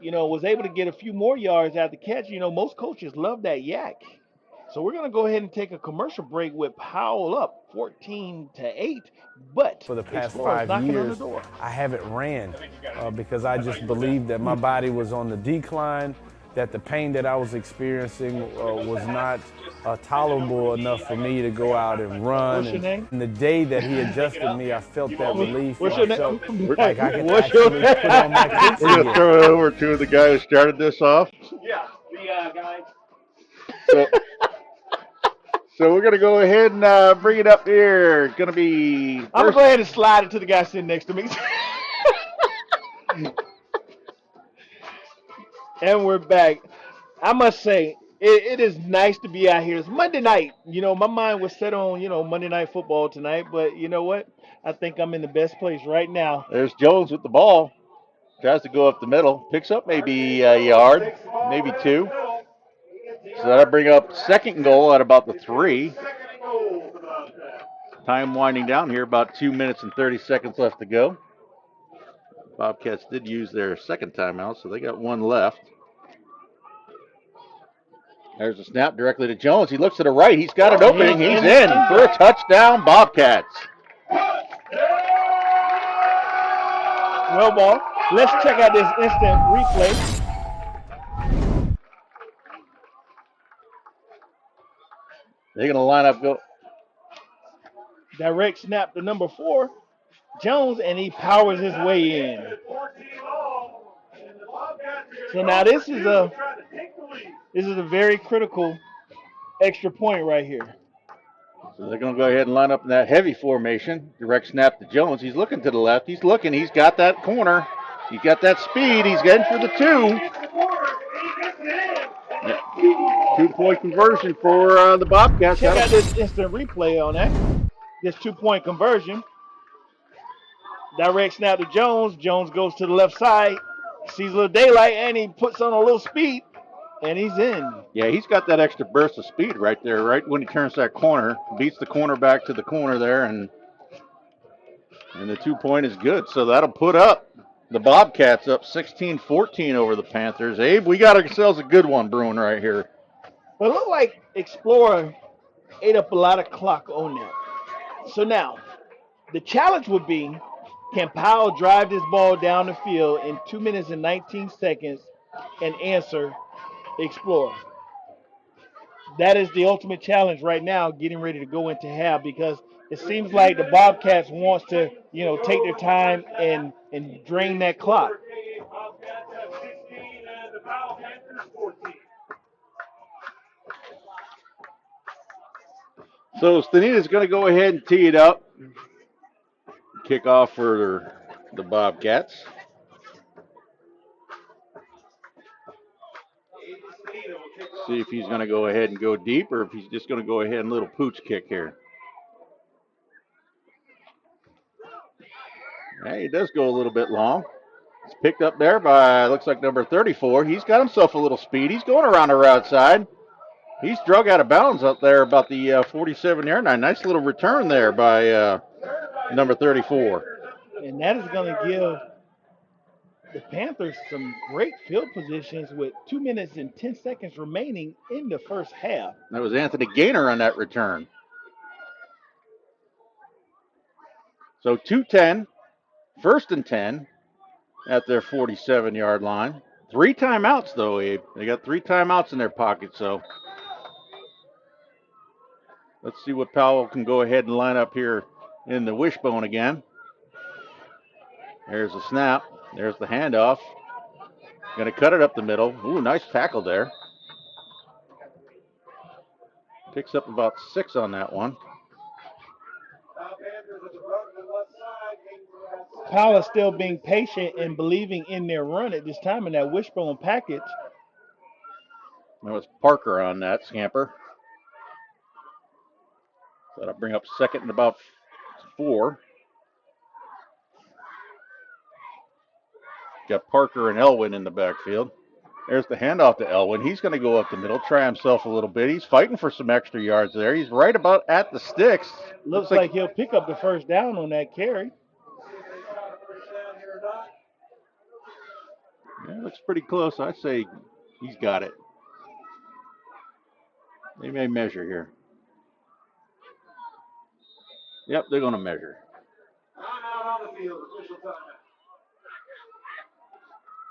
[SPEAKER 2] Was able to get a few more yards out of the catch. Most coaches love that yak. So we're going to go ahead and take a commercial break with Powell up 14-8. But
[SPEAKER 6] for the past
[SPEAKER 2] Explorers
[SPEAKER 6] 5 years,
[SPEAKER 2] on the door.
[SPEAKER 6] I haven't ran because I just believed that my body was on the decline, that the pain that I was experiencing was not tolerable enough for me to go out and run.
[SPEAKER 2] What's your name?
[SPEAKER 6] And the day that he adjusted me, I felt that relief.
[SPEAKER 2] What's your
[SPEAKER 6] I felt
[SPEAKER 2] name?
[SPEAKER 6] like I could
[SPEAKER 2] What's your
[SPEAKER 6] actually put on my kicks
[SPEAKER 3] We're going to
[SPEAKER 6] again.
[SPEAKER 3] throw it over to the guy who started this off.
[SPEAKER 5] Yeah, the guy.
[SPEAKER 3] So we're going to go ahead and bring it up here. It's going to be
[SPEAKER 2] I'm going to go ahead and slide it to the guy sitting next to me. And we're back. I must say, it is nice to be out here. It's Monday night. My mind was set on, Monday Night Football tonight. But you know what? I think I'm in the best place right now.
[SPEAKER 3] There's Jones with the ball. Tries to go up the middle. Picks up maybe a yard, maybe 2. So that'll bring up 2nd and goal at about the 3. Time winding down here, about 2 minutes and 30 seconds left to go. Bobcats did use their 2nd timeout, so they got 1 left. There's a snap directly to Jones. He looks to the right. He's got an opening. He's in for a touchdown, Bobcats.
[SPEAKER 2] Well, ball. Let's check out this instant replay.
[SPEAKER 3] They're going to line up. Go.
[SPEAKER 2] Direct snap to number 4, Jones, and he powers his way in. So now this is a very critical extra point right here.
[SPEAKER 3] So they're going to go ahead and line up in that heavy formation. Direct snap to Jones. He's looking to the left. He's looking. He's got that corner. He's got that speed. He's getting for the 2. 2-point conversion for the Bobcats.
[SPEAKER 2] Check out this instant replay on that. This 2-point conversion. Direct snap to Jones. Jones goes to the left side. Sees a little daylight, and he puts on a little speed. And he's in.
[SPEAKER 3] Yeah, he's got that extra burst of speed right there, right when he turns that corner, beats the cornerback to the corner there, and the 2-point is good. So that'll put up the Bobcats up 16-14 over the Panthers. Abe, we got ourselves a good one brewing right here.
[SPEAKER 2] But it looked like Explorer ate up a lot of clock on that. So now, the challenge would be, can Powell drive this ball down the field in 2 minutes and 19 seconds and answer Explorer? That is the ultimate challenge right now, getting ready to go into half, because it seems like the Bobcats wants to, take their time and drain that clock.
[SPEAKER 5] Bobcats have 16 and the Powell Panthers 14.
[SPEAKER 3] So Stanita's going to go ahead and tee it up. Kickoff for the Bobcats. See if he's going to go ahead and go deep, or if he's just going to go ahead and little pooch kick here. Yeah, he does go a little bit long. It's picked up there by, looks like number 34. He's got himself a little speed. He's going around the right side. He's drug out of bounds up there about the 47-yard line. Nice little return there by number 34.
[SPEAKER 2] And that is going to give the Panthers some great field positions with 2 minutes and 10 seconds remaining in the first half.
[SPEAKER 3] That was Anthony Gaynor on that return. So 2-10, 1st and 10 at their 47-yard line. 3 timeouts, though, Abe. They got 3 timeouts in their pocket, so let's see what Powell can go ahead and line up here in the wishbone again. There's the snap. There's the handoff. Going to cut it up the middle. Ooh, nice tackle there. Picks up about 6 on that one.
[SPEAKER 2] Powell is still being patient and believing in their run at this time in that wishbone package.
[SPEAKER 3] That was Parker on that scamper. So that'll bring up 2nd and about 4. Got Parker and Elwin in the backfield. There's the handoff to Elwin. He's going to go up the middle, try himself a little bit. He's fighting for some extra yards there. He's right about at the sticks.
[SPEAKER 2] Looks like he'll pick up the first down on that carry.
[SPEAKER 3] Yeah, looks pretty close. I'd say he's got it. They may measure here. Yep, they're going to measure.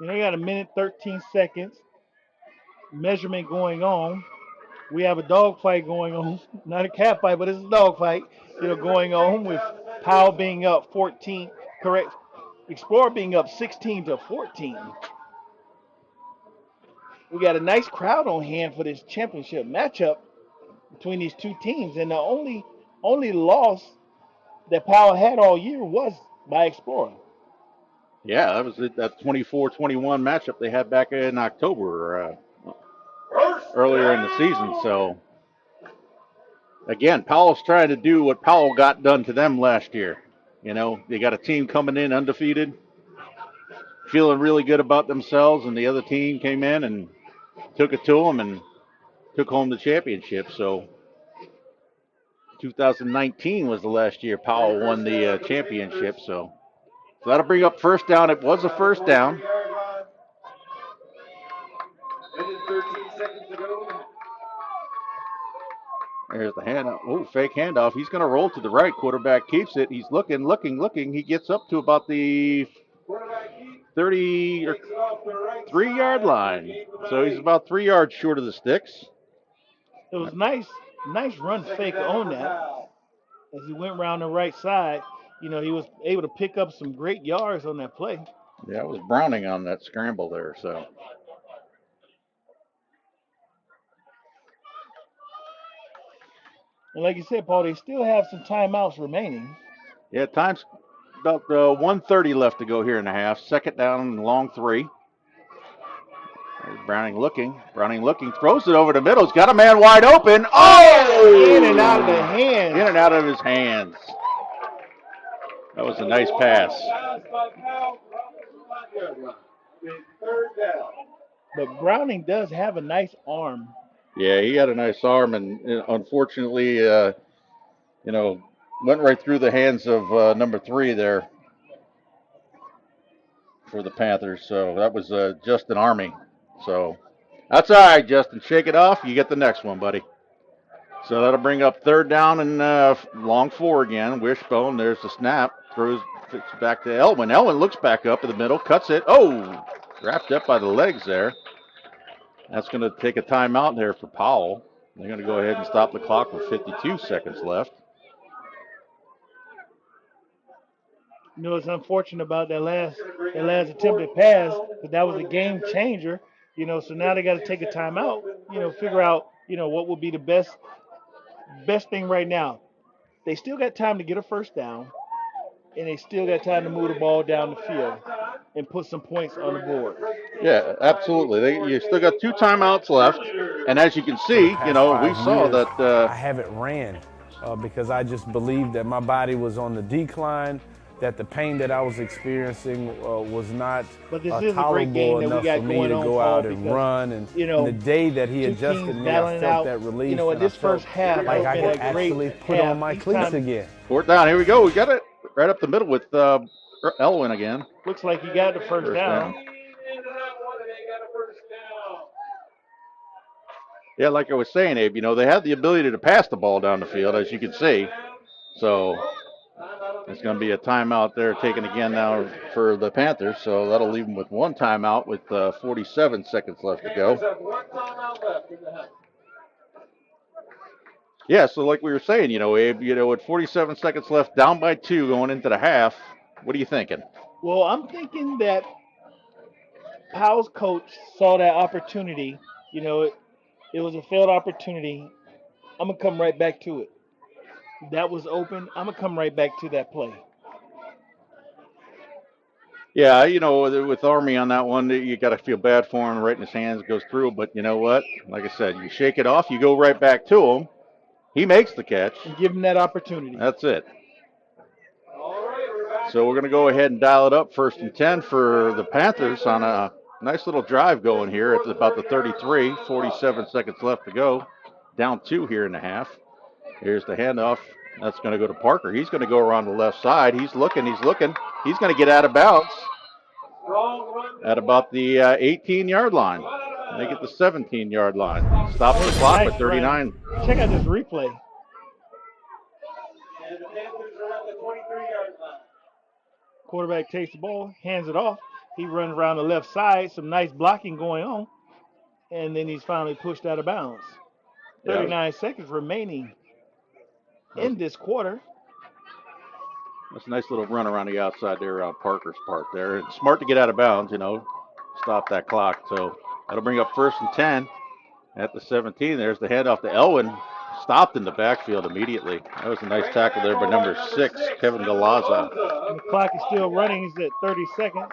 [SPEAKER 2] They got 1 minute 13 seconds. Measurement going on. We have a dog fight going on. Not a cat fight, but it's a dog fight, going on with Powell being up 14, correct? Explorer being up 16-14. We got a nice crowd on hand for this championship matchup between these two teams, and the only loss that Powell had all year was by Explorer.
[SPEAKER 3] Yeah, that was that 24-21 matchup they had back in October, earlier in the season. So, again, Powell's trying to do what Powell got done to them last year. They got a team coming in undefeated, feeling really good about themselves, and the other team came in and took it to them and took home the championship. So 2019 was the last year Powell won the championship. So that'll bring up first down. It was a first down. There's the handoff. Oh, fake handoff. He's going to roll to the right. Quarterback keeps it. He's looking. He gets up to about the 30 or 3-yard line. So he's about 3 yards short of the sticks.
[SPEAKER 2] It was nice run fake on that. As he went around the right side, he was able to pick up some great yards on that play.
[SPEAKER 3] Yeah, it was Browning on that scramble there. So.
[SPEAKER 2] And like you said, Paul, they still have some timeouts remaining.
[SPEAKER 3] Yeah, time's about 1:30 left to go here in the half. 2nd down and long 3. There's Browning looking, throws it over the middle. He's got a man wide open. Oh!
[SPEAKER 2] In and out of the hands.
[SPEAKER 3] In and out of his hands. That was a nice pass.
[SPEAKER 2] But Browning does have a nice arm.
[SPEAKER 3] Yeah, he had a nice arm, and unfortunately, went right through the hands of number 3 there for the Panthers. So that was Justin Army. So that's all right, Justin. Shake it off. You get the next one, buddy. So that'll bring up third down and long 4 again. Wishbone. There's the snap. Throws fits back to Elwin. Elwin looks back up in the middle, cuts it. Oh, wrapped up by the legs there. That's going to take a timeout there for Powell. They're going to go ahead and stop the clock with 52 seconds left.
[SPEAKER 2] You know, it's unfortunate about that last attempted pass, but that was a game changer. You know, so now they got to take a timeout. You know, figure out what would be the best thing right now. They still got time to get a first down, and they still got time to move the ball down the field and put some points on the board.
[SPEAKER 3] Yeah, absolutely. You still got 2 timeouts left, and as you can
[SPEAKER 6] For the
[SPEAKER 3] see,
[SPEAKER 6] past 5
[SPEAKER 3] we saw
[SPEAKER 6] years,
[SPEAKER 3] that.
[SPEAKER 6] I haven't ran because I just believed that my body was on the decline, that the pain that I was experiencing was not
[SPEAKER 2] But this is a great game
[SPEAKER 6] tolerable
[SPEAKER 2] that we
[SPEAKER 6] enough
[SPEAKER 2] got
[SPEAKER 6] for me
[SPEAKER 2] going
[SPEAKER 6] to
[SPEAKER 2] on,
[SPEAKER 6] go
[SPEAKER 2] Paul,
[SPEAKER 6] out and
[SPEAKER 2] because,
[SPEAKER 6] run. And,
[SPEAKER 2] you know,
[SPEAKER 6] and the day that he
[SPEAKER 2] two
[SPEAKER 6] adjusted
[SPEAKER 2] teams
[SPEAKER 6] me, I
[SPEAKER 2] battling
[SPEAKER 6] felt
[SPEAKER 2] out.
[SPEAKER 6] that relief.
[SPEAKER 2] You know, in
[SPEAKER 6] and I
[SPEAKER 2] this
[SPEAKER 6] felt
[SPEAKER 2] first half,
[SPEAKER 6] like I
[SPEAKER 2] it's
[SPEAKER 6] could
[SPEAKER 2] been a great
[SPEAKER 6] actually put
[SPEAKER 2] half.
[SPEAKER 6] on my
[SPEAKER 2] Each
[SPEAKER 6] cleats
[SPEAKER 2] time
[SPEAKER 6] again.
[SPEAKER 3] 4th down. Here we go. We got it right up the middle with Elwin again.
[SPEAKER 2] looks like you got the first down.
[SPEAKER 3] Yeah, like I was saying, Abe, they had the ability to pass the ball down the field, as you can see. So it's going to be a timeout there taken again now for the Panthers. So that'll leave them with 1 timeout with 47 seconds left to go. Yeah, so like we were saying, Abe, with 47 seconds left, down by 2 going into the half, what are you thinking?
[SPEAKER 2] Well, I'm thinking that Powell's coach saw that opportunity. You know, it was a failed opportunity. I'm going to come right back to it. That was open. I'm going to come right back to that play.
[SPEAKER 3] Yeah, with Army on that one, you got to feel bad for him. Right in his hands, goes through. But you know what? Like I said, you shake it off, you go right back to him. He makes the catch.
[SPEAKER 2] And give him that opportunity.
[SPEAKER 3] That's it. So we're going to go ahead and dial it up 1st and 10 for the Panthers on a nice little drive going here at about the 33. 47 seconds left to go. Down 2 here in the half. Here's the handoff. That's going to go to Parker. He's going to go around the left side. He's looking. He's going to get out of bounds at about the 18-yard line. Make it the 17-yard line. Stop the clock with 39.
[SPEAKER 2] Check out this replay. Quarterback takes the ball, hands it off. He runs around the left side. Some nice blocking going on. And then he's finally pushed out of bounds. 39 seconds remaining in this quarter.
[SPEAKER 3] That's a nice little run around the outside there around Parker's part there. It's smart to get out of bounds, stop that clock. So that'll bring up 1st and 10 at the 17. There's the handoff to Elwin. Stopped in the backfield immediately. That was a nice tackle there by number 6, Kevin Galaza.
[SPEAKER 2] And the clock is still running. He's at 30 seconds.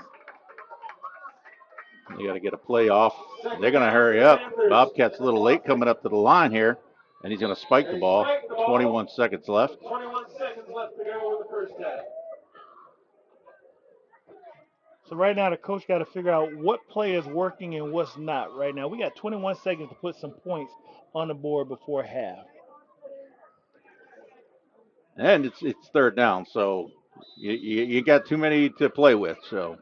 [SPEAKER 3] They got to get a play off. They're going to hurry up. Bobcats a little late coming up to the line here, and he's going to spike the ball. 21 seconds left.
[SPEAKER 5] 21 seconds left to go with the first half.
[SPEAKER 2] So right now the coach got to figure out what play is working and what's not right now. We got 21 seconds to put some points on the board before half.
[SPEAKER 3] And it's 3rd down, so you got too many to play with. So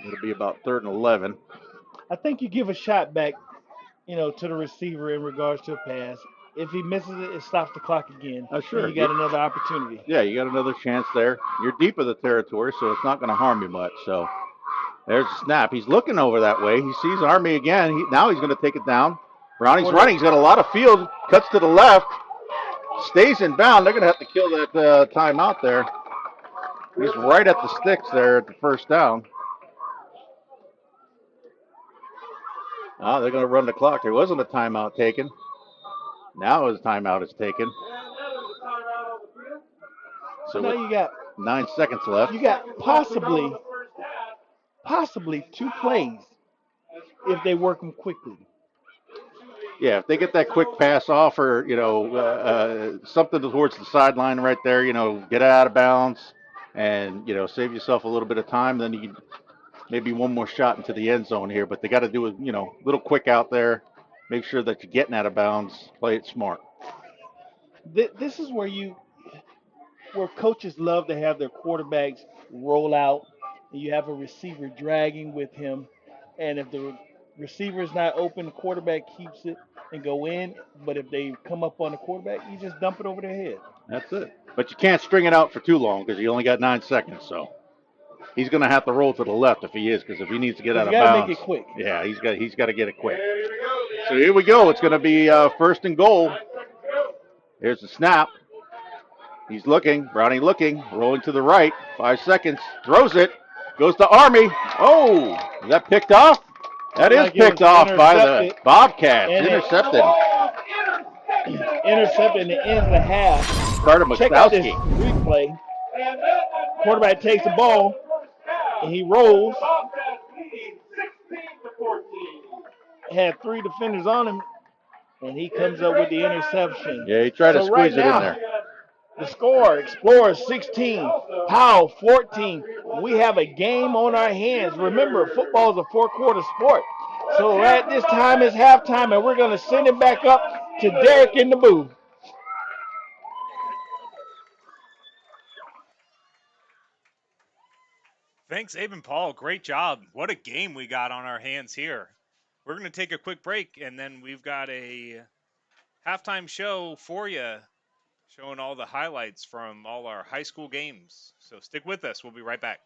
[SPEAKER 3] it'll be about 3rd and 11.
[SPEAKER 2] I think you give a shot back, to the receiver in regards to a pass. If he misses it, it stops the clock again.
[SPEAKER 3] Sure.
[SPEAKER 2] And you got another opportunity.
[SPEAKER 3] Yeah, you got another chance there. You're deep in the territory, so it's not going to harm you much. So there's the snap. He's looking over that way. He sees Army again. Now he's going to take it down. Browning's running. He's got a lot of field. Cuts to the left. Stays in bound. They're going to have to kill that timeout there. He's right at the sticks there at the 1st down. They're going to run the clock. There wasn't a timeout taken. Now his timeout is taken. So
[SPEAKER 2] now you got
[SPEAKER 3] 9 seconds left.
[SPEAKER 2] You got possibly 2 plays if they work them quickly.
[SPEAKER 3] Yeah, if they get that quick pass off or, something towards the sideline right there, get out of bounds and, save yourself a little bit of time, then you maybe one more shot into the end zone here, but they got to do a little quick out there. Make sure that you're getting out of bounds. Play it smart.
[SPEAKER 2] This is where coaches love to have their quarterbacks roll out, and you have a receiver dragging with him, and if the receiver is not open, the quarterback keeps it and go in. But if they come up on the quarterback, you just dump it over their head.
[SPEAKER 3] That's it. But you can't string it out for too long because you only got 9 seconds. So he's going to have to roll to the left if he is, because if he needs to get out of bounds,
[SPEAKER 2] make it quick.
[SPEAKER 3] Yeah, he's got to get it quick. So here we go. It's going to be first and goal. Here's the snap. He's looking. Brownie looking. Rolling to the right. 5 seconds. Throws it. Goes to Army. Oh, is that picked off? That is picked off by the Bobcats. Intercepted.
[SPEAKER 2] Intercepted in the end of the half.
[SPEAKER 3] Carter
[SPEAKER 2] Check out this
[SPEAKER 3] McCloskey.
[SPEAKER 2] replay. Quarterback takes the ball and he rolls. Had 3 defenders on him, and he comes up with the interception.
[SPEAKER 3] Yeah, he tried to squeeze it in there.
[SPEAKER 2] The score, Explorers 16, Powell 14. We have a game on our hands. Remember, football is a 4-quarter sport. So at this time is halftime, and we're going to send it back up to Derek in the booth.
[SPEAKER 1] Thanks, Abe and Paul. Great job. What a game we got on our hands here. We're going to take a quick break, and then we've got a halftime show for you, showing all the highlights from all our high school games. So stick with us. We'll be right back.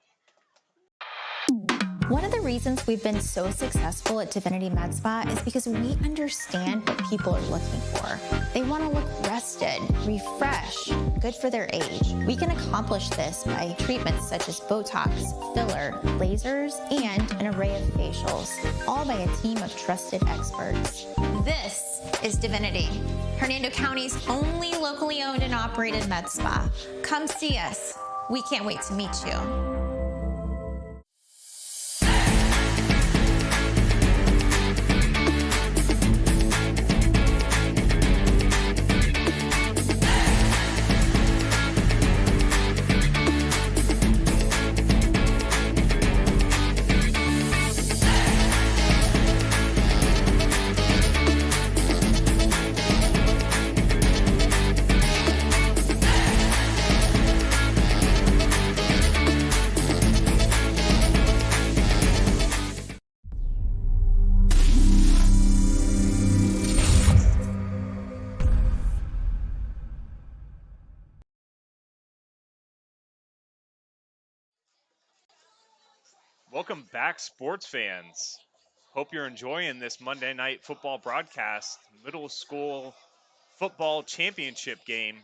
[SPEAKER 4] One of the reasons we've been so successful at Divinity Med Spa is because we understand what people are looking for. They want to look rested, refreshed, good for their age. We can accomplish this by treatments such as Botox, filler, lasers, and an array of facials, all by a team of trusted experts. This is Divinity, Hernando County's only locally owned and operated med spa. Come see us. We can't wait to meet you.
[SPEAKER 1] Welcome back, sports fans. Hope you're enjoying this Monday night football broadcast. Middle school football championship game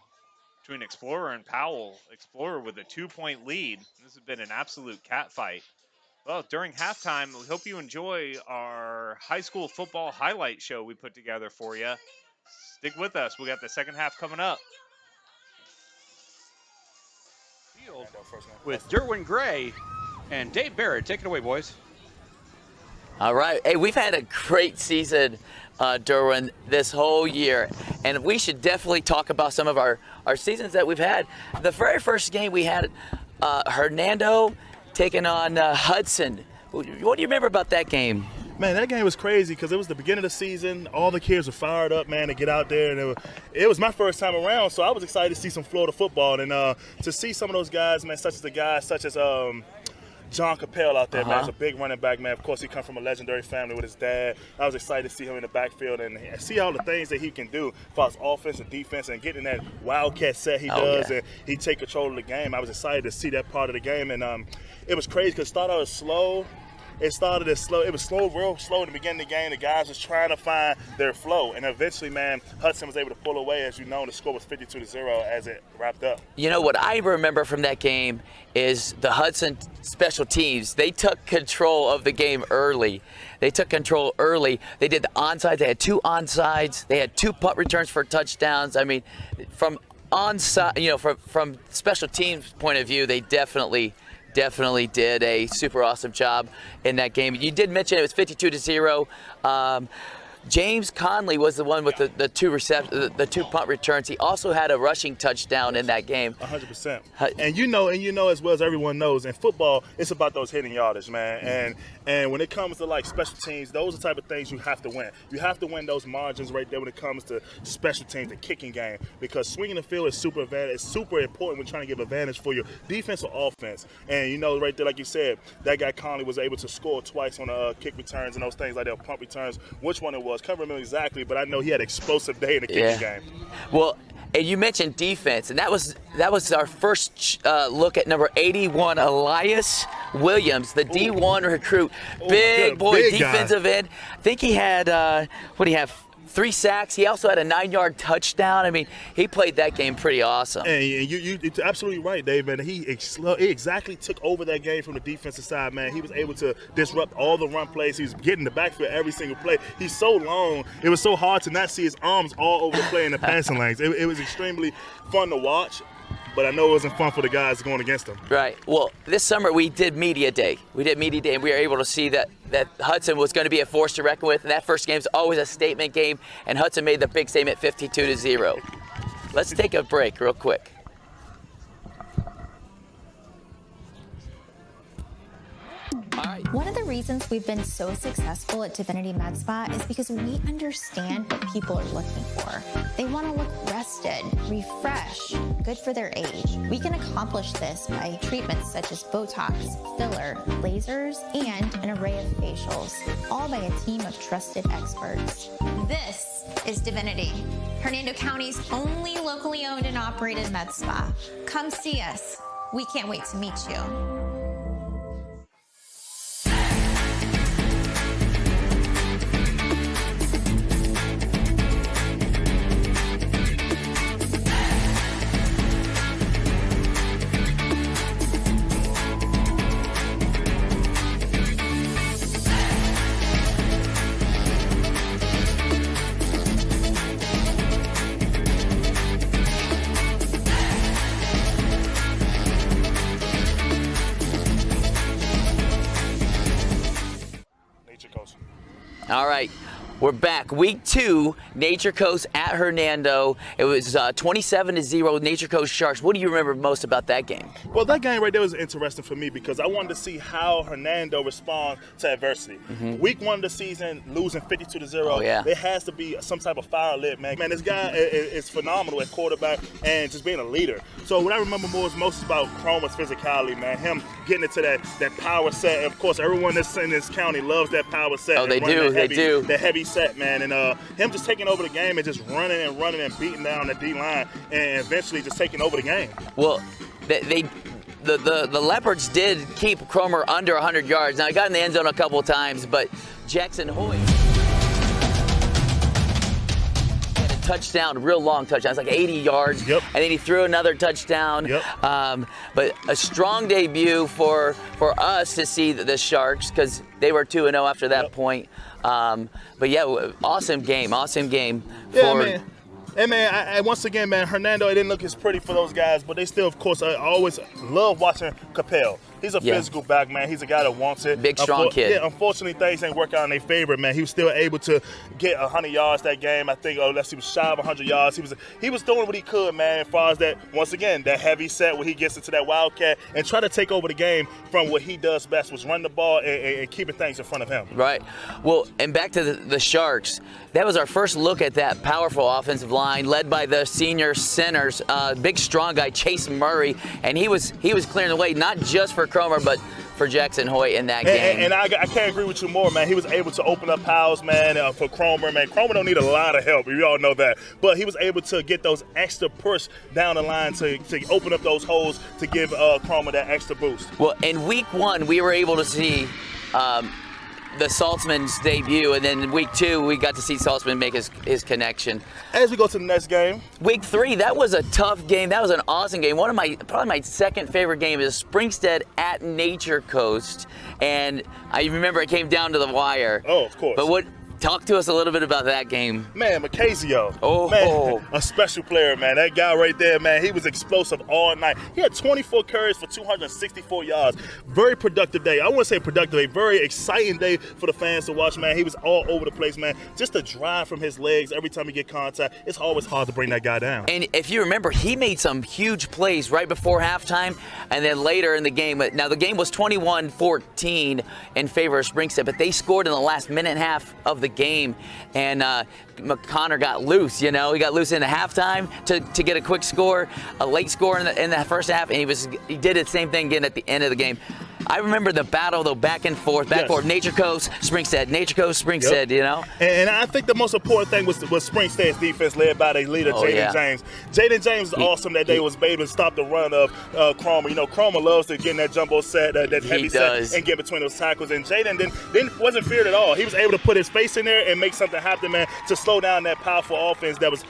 [SPEAKER 1] between Explorer and Powell. Explorer with a 2-point lead. This has been an absolute catfight. Well, during halftime, we hope you enjoy our high school football highlight show we put together for you. Stick with us. We got the second half coming up.
[SPEAKER 7] With Derwin Gray and Dave Barrett. Take it away, boys.
[SPEAKER 8] All right. Hey, we've had a great season, Derwin, this whole year. And we should definitely talk about some of our seasons that we've had. The very first game we had, Hernando taking on Hudson. What do you remember about that game?
[SPEAKER 9] Man, that game was crazy because it was the beginning of the season. All the kids were fired up, man, to get out there. And it was my first time around, so I was excited to see some Florida football. And to see some of those guys, man, such as John Capel out there, man. He's a big running back, man. Of course, he comes from a legendary family with his dad. I was excited to see him in the backfield and see all the things that he can do for his offense and defense and getting that wildcat set he does. Yeah. And he take control of the game. I was excited to see that part of the game. And it was crazy because it started out slow. It started as slow. It was slow, real slow in the beginning of the game. The guys was trying to find their flow. And eventually, man, Hudson was able to pull away. As you know, the score was 52-0 as it wrapped up.
[SPEAKER 8] You know, what I remember from that game is the Hudson special teams. They took control of the game early. They did the onside. They had 2 onsides. They had 2 punt returns for touchdowns. I mean, from onside, from special teams point of view, they definitely did a super awesome job in that game. You did mention it was 52-0. James Conley was the one with the two punt returns. He also had a rushing touchdown in that game.
[SPEAKER 9] 100%. And you know as well as everyone knows, in football, it's about those hitting yardage, man. And when it comes to like special teams, those are the type of things you have to win. You have to win those margins right there when it comes to special teams, the kicking game, because swinging the field is super important when trying to give advantage for your defense or offense. And you know, right there, like you said, that guy Conley was able to score twice on kick returns and those things like that, punt returns. Which one it was, can't remember exactly, but I know he had an explosive day in the kicking game.
[SPEAKER 8] Well, and you mentioned defense, and that was our first look at number 81, Elias Williams, the D1 recruit, big defensive end. I think he had what do you have? 3 sacks. He also had a 9-yard touchdown. I mean, he played that game pretty awesome.
[SPEAKER 9] And you're absolutely right, Dave, man. He exactly took over that game from the defensive side, man. He was able to disrupt all the run plays. He was getting the backfield every single play. He's so long. It was so hard to not see his arms all over the play in the passing lanes. It was extremely fun to watch. But I know it wasn't fun for the guys going against him.
[SPEAKER 8] Right. Well, this summer we did Media Day. And we were able to see that Hudson was going to be a force to reckon with. And that first game is always a statement game. And Hudson made the big statement 52-0. Let's take a break real quick. All right.
[SPEAKER 4] One of the reasons we've been so successful at Divinity Med Spa is because we understand what people are looking for. They want to look rested, refreshed, good for their age. We can accomplish this by treatments such as Botox, filler, lasers, and an array of facials, all by a team of trusted experts. This is Divinity, Hernando County's only locally owned and operated med spa. Come see us. We can't wait to meet you.
[SPEAKER 8] All right, we're back. Week 2, Nature Coast at Hernando. It was 27-0, Nature Coast Sharks. What do you remember most about that game?
[SPEAKER 9] Well, that game right there was interesting for me because I wanted to see how Hernando responds to adversity. Week 1 of the season, losing 52-0.
[SPEAKER 8] Oh, yeah.
[SPEAKER 9] There has to be some type of fire lit, man. Man, this guy is phenomenal at quarterback and just being a leader. So what I remember most about Cromer's physicality, man. Him getting into that power set. Of course, everyone that's in this county loves that power set.
[SPEAKER 8] Oh, they do.
[SPEAKER 9] That heavy set, man. And him just taking over the game and just running and beating down the D-line and eventually just taking over the game.
[SPEAKER 8] Well, the Leopards did keep Cromer under 100 yards. Now, he got in the end zone a couple of times, but Jackson Hoyt had a touchdown, real long touchdown. It's like 80 yards.
[SPEAKER 9] Yep.
[SPEAKER 8] And then he threw another touchdown.
[SPEAKER 9] Yep.
[SPEAKER 8] But a strong debut for us to see the Sharks because they were 2-0 after that point. But yeah, awesome game.
[SPEAKER 9] Yeah, man. And man, once again, man, Hernando, it didn't look as pretty for those guys, but they still, of course, I always love watching Capel. He's a physical back, man. He's a guy that wants it.
[SPEAKER 8] Big, strong kid.
[SPEAKER 9] Yeah, unfortunately, things ain't work out in their favor, man. He was still able to get 100 yards that game. I think, he was shy of 100 yards. He was doing what he could, man, as far as that, once again, that heavy set where he gets into that wildcat and try to take over the game from what he does best, was run the ball and keeping things in front of him.
[SPEAKER 8] Right. Well, and back to the Sharks. That was our first look at that powerful offensive line led by the senior centers, big, strong guy, Chase Murray. And he was clearing the way, not just for Cromer, but for Jackson Hoyt in that game.
[SPEAKER 9] And I can't agree with you more, man. He was able to open up Powell's, man, for Cromer. Man, Cromer don't need a lot of help. We all know that. But he was able to get those extra push down the line to open up those holes to give Cromer that extra boost.
[SPEAKER 8] Well, in week 1, we were able to see the Saltzman's debut, and then in week 2, we got to see Saltzman make his connection.
[SPEAKER 9] As we go to the next game.
[SPEAKER 8] Week 3, that was a tough game. That was an awesome game. Probably my second favorite game is Springstead at Nature Coast, and I remember it came down to the wire.
[SPEAKER 9] Oh, of course.
[SPEAKER 8] But Talk to us a little bit about that game.
[SPEAKER 9] Man, Macasio.
[SPEAKER 8] Oh.
[SPEAKER 9] Man, a special player, man. That guy right there, man, he was explosive all night. He had 24 carries for 264 yards. Very productive day. I wouldn't say productive day, very exciting day for the fans to watch, man. He was all over the place, man. Just the drive from his legs every time he get contact, it's always hard to bring that guy down.
[SPEAKER 8] And if you remember, he made some huge plays right before halftime and then later in the game. Now, the game was 21-14 in favor of Springstead, but they scored in the last minute and a half of the game. And Connor got loose, He got loose in the halftime to get a quick score, a late score in the first half, and he did the same thing again at the end of the game. I remember the battle, though, back and forth. Nature Coast, Springstead, Nature Coast, Springstead,
[SPEAKER 9] And I think the most important thing was Springstead's defense led by their leader, Jaden James. Jaden James was awesome that day, was able to stop the run of Cromer. Cromer loves to get in that jumbo set, that heavy set, and get between those tackles. And Jaden wasn't feared at all. He was able to put his face in there and make something happen, man, to slow down that powerful offense that was,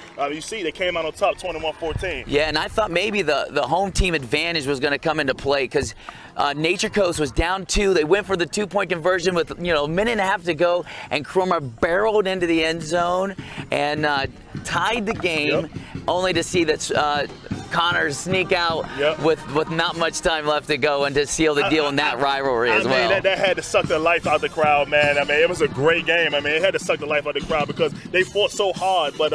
[SPEAKER 9] they came out on top 21-14.
[SPEAKER 8] Yeah, and I thought maybe the home team advantage was going to come into play because Nature Coast was down 2. They went for the 2-point conversion with, a minute and a half to go, and Cromer barreled into the end zone and tied the game, only to see that Connor sneak out with not much time left to go and to seal the deal in that rivalry as well.
[SPEAKER 9] That had to suck the life out of the crowd, man. It was a great game. It had to suck the life out of the crowd because they fought so hard. But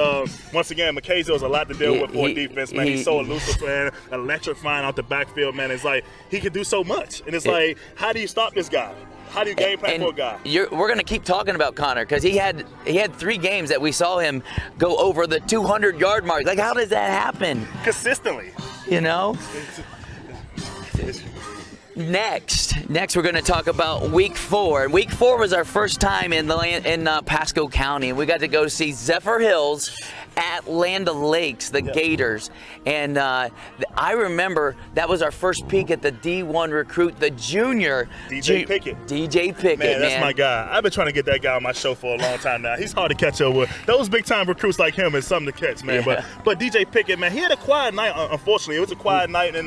[SPEAKER 9] once again, Macasio has a lot to deal with for defense, man. He's so elusive, man, electrifying out the backfield, man. It's like he can do so much. And it's like, how do you stop this guy? How do you game plan for a guy?
[SPEAKER 8] We're going to keep talking about Connor because he had 3 games that we saw him go over the 200-yard mark. Like, how does that happen?
[SPEAKER 9] Consistently.
[SPEAKER 8] Next, we're going to talk about Week 4. Week 4 was our first time in Pasco County, and we got to go see Zephyr Hills at Land O'Lakes, the Gators. And I remember that was our first peek at the D1 recruit, the junior.
[SPEAKER 9] DJ Pickett.
[SPEAKER 8] Man,
[SPEAKER 9] that's my guy. I've been trying to get that guy on my show for a long time now. He's hard to catch up with. Those big-time recruits like him is something to catch, man.
[SPEAKER 8] Yeah.
[SPEAKER 9] But DJ Pickett, man, he had a quiet night, unfortunately. It was a quiet night, and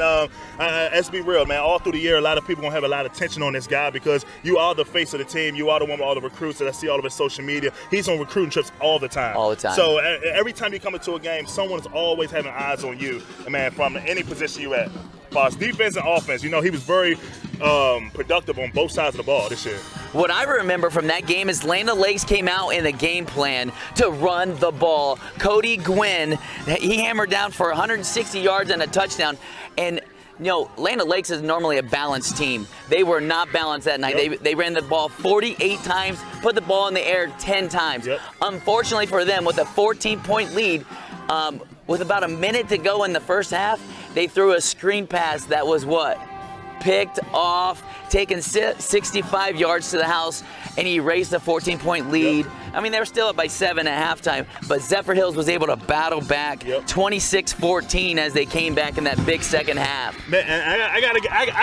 [SPEAKER 9] let's be real, man. All through the year, a lot of people going to have a lot of attention on this guy because you are the face of the team. You are the one with all the recruits that I see all over social media. He's on recruiting trips all the time. So every time you come into a game, someone's always having eyes on you, man, from any position you at. As far as defense and offense, he was very productive on both sides of the ball this year.
[SPEAKER 8] What I remember from that game is Land O'Lakes came out in the game plan to run the ball. Cody Gwynn, he hammered down for 160 yards and a touchdown. And Land O'Lakes is normally a balanced team. They were not balanced that night. They ran the ball 48 times, put the ball in the air 10 times. Unfortunately for them, with a 14-point lead, with about a minute to go in the first half, they threw a screen pass that was picked off, taken 65 yards to the house, and he erased a 14-point lead. They were still up by 7 at halftime, but Zephyr Hills was able to battle back 26-14 as they came back in that big second half.
[SPEAKER 9] Man, and I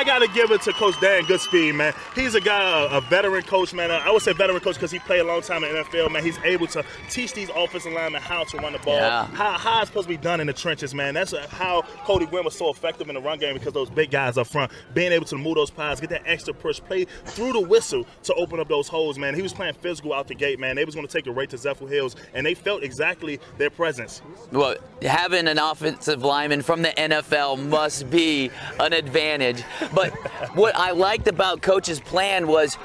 [SPEAKER 9] gotta give it to Coach Dan Goodspeed, man. He's a guy, a veteran coach, man. I would say veteran coach because he played a long time in the NFL, man. He's able to teach these offensive linemen how to run the ball, how it's supposed to be done in the trenches, man. That's how Cody Gwynn was so effective in the run game because those big guys up front, being able to move those pies, get that extra push, play through the whistle to open up those holes, man. He was playing physical out the gate, man. They was going to take it right to Zephyr Hills, and they felt exactly their presence.
[SPEAKER 8] Well, having an offensive lineman from the NFL must be an advantage. But what I liked about Coach's plan was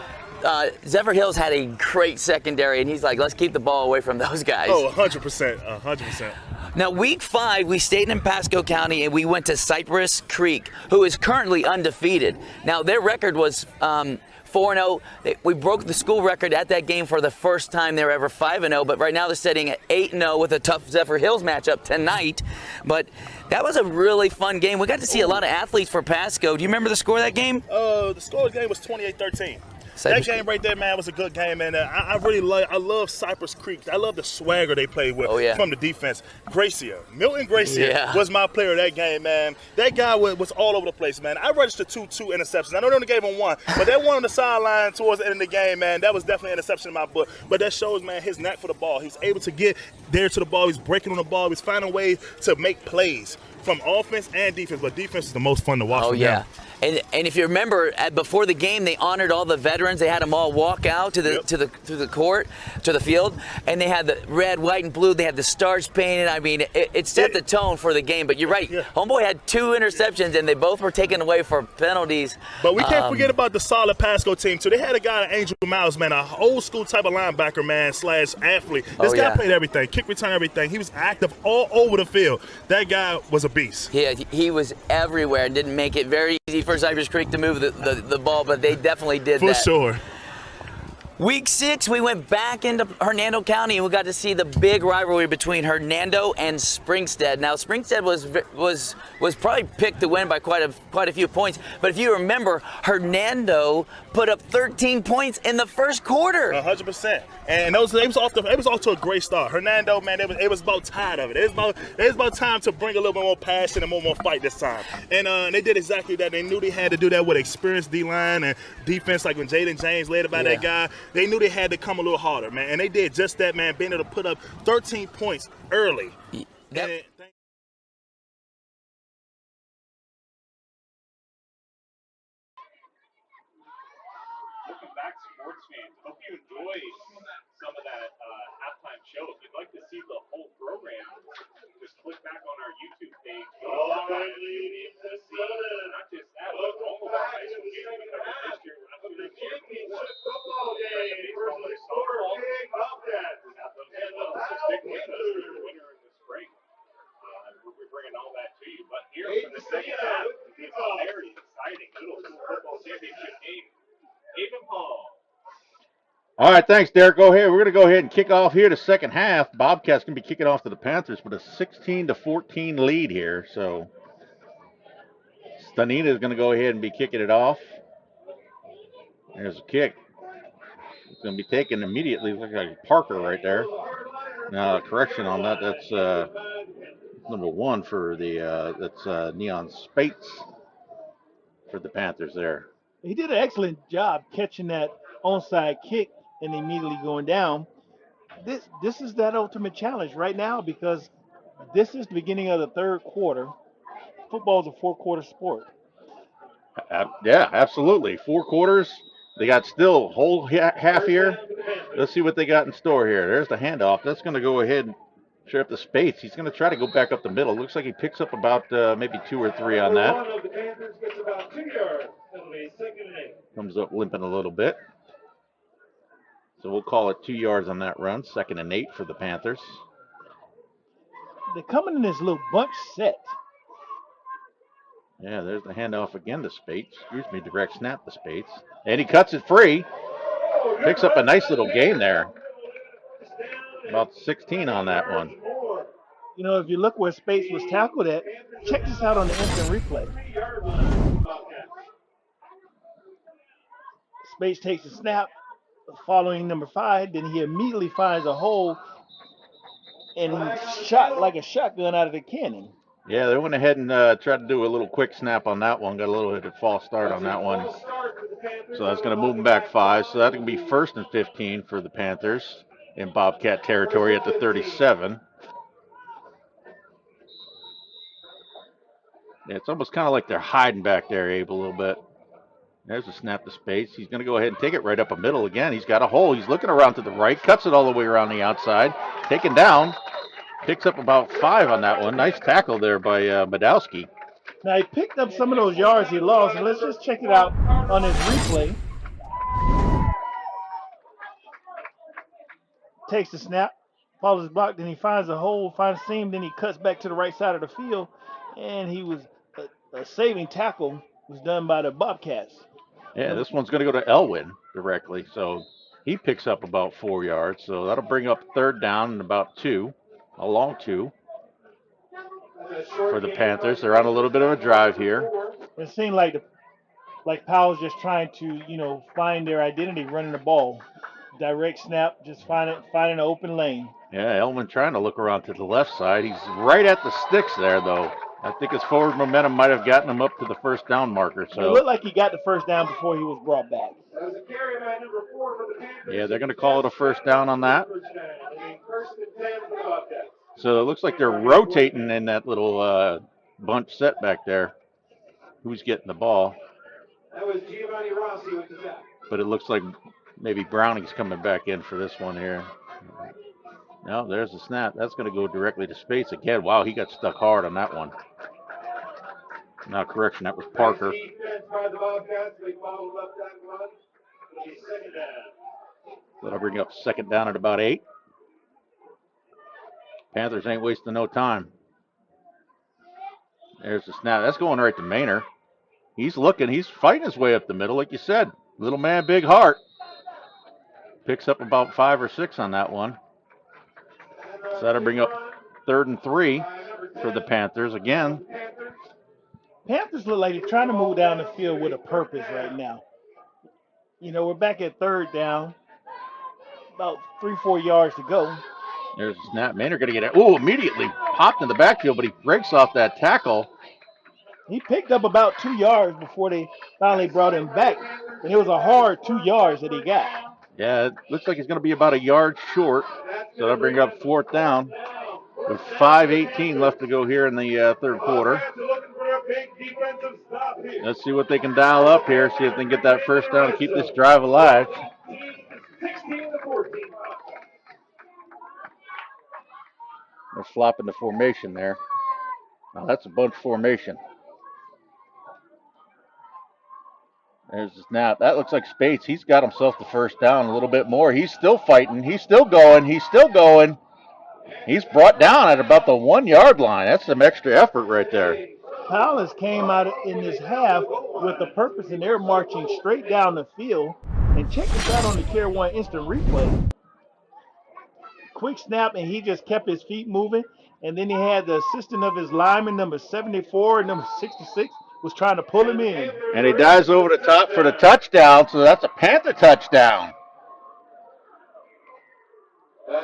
[SPEAKER 8] Zephyr Hills had a great secondary, and he's like, let's keep the ball away from those guys.
[SPEAKER 9] Oh, 100%, 100%.
[SPEAKER 8] Now, Week 5, we stayed in Pasco County, and we went to Cypress Creek, who is currently undefeated. Now, their record was 4-0. We broke the school record at that game for the first time they were ever 5-0, but right now they're sitting at 8-0 with a tough Zephyr Hills matchup tonight. But that was a really fun game. We got to see a lot of athletes for Pasco. Do you remember the score of that game?
[SPEAKER 9] The score of the game was 28-13. That game right there, man, was a good game, man. I love Cypress Creek. I love the swagger they played with from the defense. Milton Gracia was my player of that game, man. That guy was all over the place, man. I registered two interceptions. I know they only gave him one, but that one on the sideline towards the end of the game, man, that was definitely an interception in my book. But that shows, man, his knack for the ball. He's able to get there to the ball. He's breaking on the ball. He's finding ways to make plays from offense and defense, but defense is the most fun to watch.
[SPEAKER 8] Oh, yeah. And if you remember, before the game, they honored all the veterans. They had them all walk out to the
[SPEAKER 9] Yep.
[SPEAKER 8] to the court, to the field, and they had the red, white, and blue. They had the stars painted. I mean, it set the tone for the game. But you're right.
[SPEAKER 9] Yeah.
[SPEAKER 8] Homeboy had 2 interceptions, and they both were taken away for penalties.
[SPEAKER 9] But we can't forget about the solid Pasco team too. They had a guy, Angel Miles, man, an old school type of linebacker, man, / athlete. This guy played everything, kick return, everything. He was active all over the field. That guy was a beast.
[SPEAKER 8] Yeah, he was everywhere and didn't make it very easy for Cypress Creek to move the ball, but they definitely did
[SPEAKER 9] For
[SPEAKER 8] that.
[SPEAKER 9] sure.
[SPEAKER 8] Week 6, we went back into Hernando County and we got to see the big rivalry between Hernando and Springstead. Now, Springstead was probably picked to win by quite a few points, but if you remember, Hernando put up 13 points in the first quarter.
[SPEAKER 9] 100%. And it was off to a great start. Hernando, man, it was about tired of it. It was about time to bring a little bit more passion and more fight this time. And they did exactly that. They knew they had to do that with experienced D-line and defense, like when Jaden James led by that guy. They knew they had to come a little harder, man. And they did just that, man, being able to put up 13 points early.
[SPEAKER 1] Welcome back, sports fans. Hope you enjoyed some of that halftime show. If you'd like to see the whole program, just click back on our YouTube page. Not just that, but all of our high school games we covered this year. We're up to the championship football game versus softball. Bobcats. So stick with us for the winter in the spring. We'll be bringing all that to you. But here for the second half, it's a very exciting middle school football championship game. Even Paul.
[SPEAKER 3] All right, thanks, Derek. Go ahead. We're going to go ahead and kick off here the second half. Bobcats going to be kicking off to the Panthers with a 16-14 lead here. So Stanita is going to go ahead and be kicking it off. There's a kick. It's going to be taken immediately. Looks like Parker right there. Now, correction on that. That's number 1 for the that's Neon Spates for the Panthers there.
[SPEAKER 2] He did an excellent job catching that onside kick and immediately going down. This is that ultimate challenge right now because this is the beginning of the third quarter. Football is a 4-quarter sport.
[SPEAKER 3] Yeah, absolutely. 4 quarters. They got still a whole half here. Let's see what they got in store here. There's the handoff. That's going to go ahead and share up the space. He's going to try to go back up the middle. Looks like he picks up about maybe 2 or 3 on that. Comes up limping a little bit. So we'll call it 2 yards on that run. 2nd and 8 for the Panthers.
[SPEAKER 2] They're coming in this little bunch set.
[SPEAKER 3] Yeah, there's the handoff again to Spates. Excuse me, direct snap to Spates. And he cuts it free. Picks up a nice little gain there. About 16 on that one.
[SPEAKER 2] You know, if you look where Spates was tackled at, check this out on the instant replay. Spates takes a snap following number 5, then he immediately finds a hole and he shot like a shotgun out of the cannon.
[SPEAKER 3] Yeah, they went ahead and tried to do a little quick snap on that one. Got a little bit of false start on that one. So that's going to move them back 5. So that's going to be 1st and 15 for the Panthers in Bobcat territory at the 37. Yeah, it's almost kind of like they're hiding back there, Abe, a little bit. There's a snap to Spates. He's going to go ahead and take it right up the middle again. He's got a hole. He's looking around to the right, cuts it all the way around the outside, taken down. Picks up about 5 on that one. Nice tackle there by Badowski.
[SPEAKER 2] Now he picked up some of those yards he lost, and let's just check it out on his replay. Takes the snap, follows his block, then he finds a hole, finds a seam, then he cuts back to the right side of the field, and he was a saving tackle was done by the Bobcats.
[SPEAKER 3] Yeah, this one's going to go to Elwin directly, so he picks up about 4 yards. So that'll bring up 3rd down and about 2. A long 2 for the Panthers. They're on a little bit of a drive here.
[SPEAKER 2] It seemed like Powell's just trying to, find their identity running the ball. Direct snap, just finding an open lane.
[SPEAKER 3] Yeah, Elman trying to look around to the left side. He's right at the sticks there, though. I think his forward momentum might have gotten him up to the 1st down marker. So
[SPEAKER 2] it looked like he got the 1st down before he was brought back.
[SPEAKER 3] Yeah, they're going to call it a 1st down on that. So it looks like they're rotating in that little bunch set back there. Who's getting the ball?
[SPEAKER 5] That was Giovanni Rossi with the tackle.
[SPEAKER 3] But it looks like maybe Browning's coming back in for this one here. No, there's the snap. That's going to go directly to Spates again. Wow, he got stuck hard on that one. Now, correction, that was Parker.
[SPEAKER 5] Nice defense by the Bobcats. They followed up that run. It'll be second down.
[SPEAKER 3] That'll bring up second down at about 8. Panthers ain't wasting no time. There's the snap. That's going right to Maynor. He's looking. He's fighting his way up the middle, like you said. Little man, big heart. Picks up about 5 or 6 on that one. So that'll bring up 3rd and 3 for the Panthers again.
[SPEAKER 2] Panthers look like they're trying to move down the field with a purpose right now. You know, we're back at 3rd down. About 3-4 yards to go.
[SPEAKER 3] There's a snap. Maynard going to get it. Oh, immediately popped in the backfield, but he breaks off that tackle.
[SPEAKER 2] He picked up about 2 yards before they finally brought him back. And it was a hard 2 yards that he got.
[SPEAKER 3] Yeah, it looks like he's going to be about a yard short. So that'll bring up 4th down with 5:18 left to go here in the third quarter. Let's see what they can dial up here, see if they can get that first down and keep this drive alive. They're flopping the formation there. Now that's a bunch formation. There's the snap. That looks like Spates. He's got himself the first down a little bit more. He's still fighting. He's still going. He's still going. He's brought down at about the 1 yard line. That's some extra effort right there.
[SPEAKER 2] Powell came out in this half with a purpose, and they're marching straight down the field. And check this out on the Care 1 instant replay. Quick snap, and he just kept his feet moving. And then he had the assistant of his lineman, number 74 and number 66, was trying to pull him in.
[SPEAKER 3] And he dives over the top for the touchdown, so that's a Panther touchdown.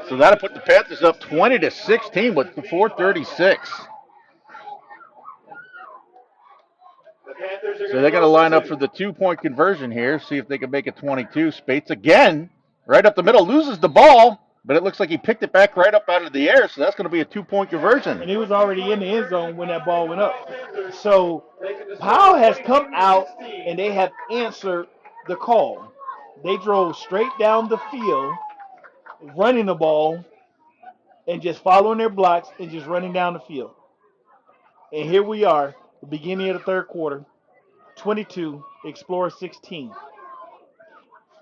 [SPEAKER 3] So that'll put the Panthers up 20-16 with 4:36. So they're going to line up for the 2-point conversion here, see if they can make it 22. Spates again, right up the middle, loses the ball, but it looks like he picked it back right up out of the air, so that's going to be a 2-point conversion.
[SPEAKER 2] And he was already in the end zone when that ball went up. So Powell has come out, and they have answered the call. They drove straight down the field, running the ball, and just following their blocks and just running down the field. And here we are, the beginning of the third quarter, 22, Explorer 16.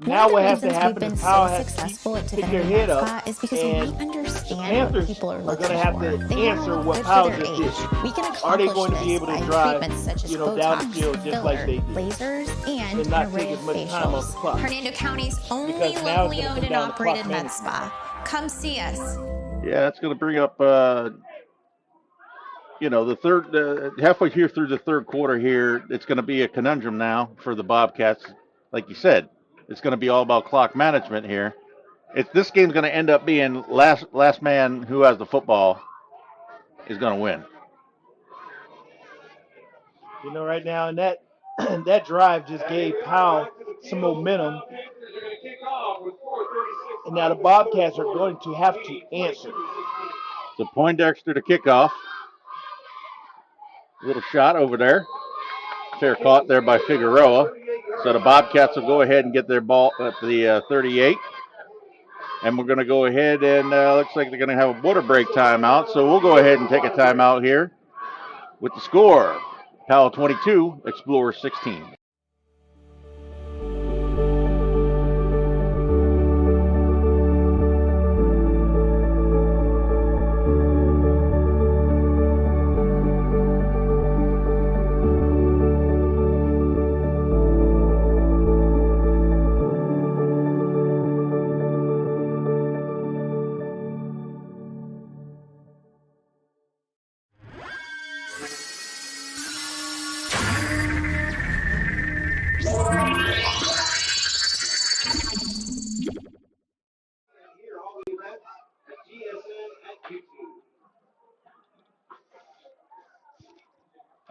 [SPEAKER 2] Now what has to happen is Powell has to pick their head up,
[SPEAKER 4] is because
[SPEAKER 2] and
[SPEAKER 4] we understand
[SPEAKER 2] Panthers
[SPEAKER 4] what people are
[SPEAKER 2] are
[SPEAKER 4] looking
[SPEAKER 2] going to have
[SPEAKER 4] for.
[SPEAKER 2] to
[SPEAKER 4] They
[SPEAKER 2] answer
[SPEAKER 4] want
[SPEAKER 2] what
[SPEAKER 4] good
[SPEAKER 2] Powell
[SPEAKER 4] for their
[SPEAKER 2] just
[SPEAKER 4] age.
[SPEAKER 2] did.
[SPEAKER 4] We can
[SPEAKER 2] Are they
[SPEAKER 4] accomplish
[SPEAKER 2] going to be
[SPEAKER 4] this
[SPEAKER 2] able to
[SPEAKER 4] by
[SPEAKER 2] drive,
[SPEAKER 4] treatments such as
[SPEAKER 2] down the
[SPEAKER 4] Botox,
[SPEAKER 2] field just like they
[SPEAKER 4] filler,
[SPEAKER 2] did,
[SPEAKER 4] lasers, and
[SPEAKER 2] and not
[SPEAKER 4] an array
[SPEAKER 2] take
[SPEAKER 4] of
[SPEAKER 2] as much time off
[SPEAKER 4] facials.
[SPEAKER 2] the clock?
[SPEAKER 4] Hernando County's only
[SPEAKER 2] Because now it's
[SPEAKER 4] locally
[SPEAKER 2] gonna
[SPEAKER 4] owned
[SPEAKER 2] come
[SPEAKER 4] and
[SPEAKER 2] down to
[SPEAKER 4] operated
[SPEAKER 2] clock
[SPEAKER 4] med
[SPEAKER 2] management.
[SPEAKER 4] spa. Come see us.
[SPEAKER 3] Yeah, that's going to bring up, the third, halfway here through the third quarter here, it's going to be a conundrum now for the Bobcats. Like you said, it's going to be all about clock management here. This game's going to end up being last man who has the football is going to win.
[SPEAKER 2] You know, right now, and that drive just gave Powell some momentum. And now the Bobcats are going to have to answer.
[SPEAKER 3] So Poindexter to kickoff. Little shot over there. Fair caught there by Figueroa. So the Bobcats will go ahead and get their ball at the 38. And we're going to go ahead and looks like they're going to have a water break timeout. So we'll go ahead and take a timeout here with the score. Powell 22, Explorer 16.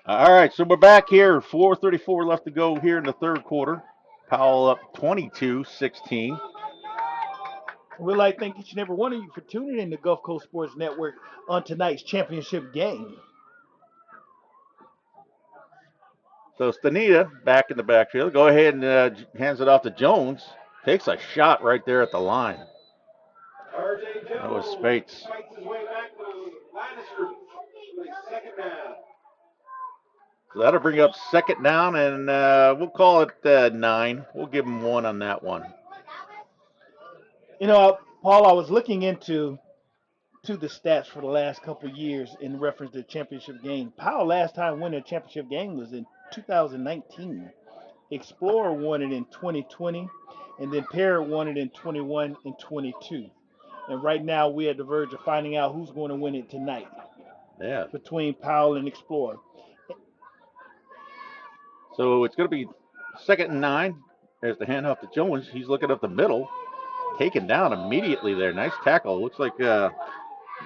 [SPEAKER 3] All right, so we're back here. 4:34 left to go here in the third quarter. Powell up 22-16.
[SPEAKER 2] We'd like to thank each and every one of you for tuning in to Gulf Coast Sports Network on tonight's championship game.
[SPEAKER 3] So Stanita back in the backfield. Go ahead and hands it off to Jones. Takes a shot right there at the line.
[SPEAKER 5] RJ
[SPEAKER 3] That was
[SPEAKER 5] Jones
[SPEAKER 3] Spates.
[SPEAKER 5] fights his way back to the line of scrimmage. With a second down.
[SPEAKER 3] So that'll bring up second down, and we'll call it 9. We'll give him 1 on that one.
[SPEAKER 2] You know, Paul, I was looking into the stats for the last couple of years in reference to the championship game. Powell last time winning a championship game was in 2019. Explorer won it in 2020, and then Parrott won it in 21 and 22. And right now we're at the verge of finding out who's going to win it tonight.
[SPEAKER 3] Yeah.
[SPEAKER 2] Between Powell and Explorer.
[SPEAKER 3] So it's going to be second and 9. There's the handoff to Jones. He's looking up the middle. Taken down immediately there. Nice tackle. Looks like that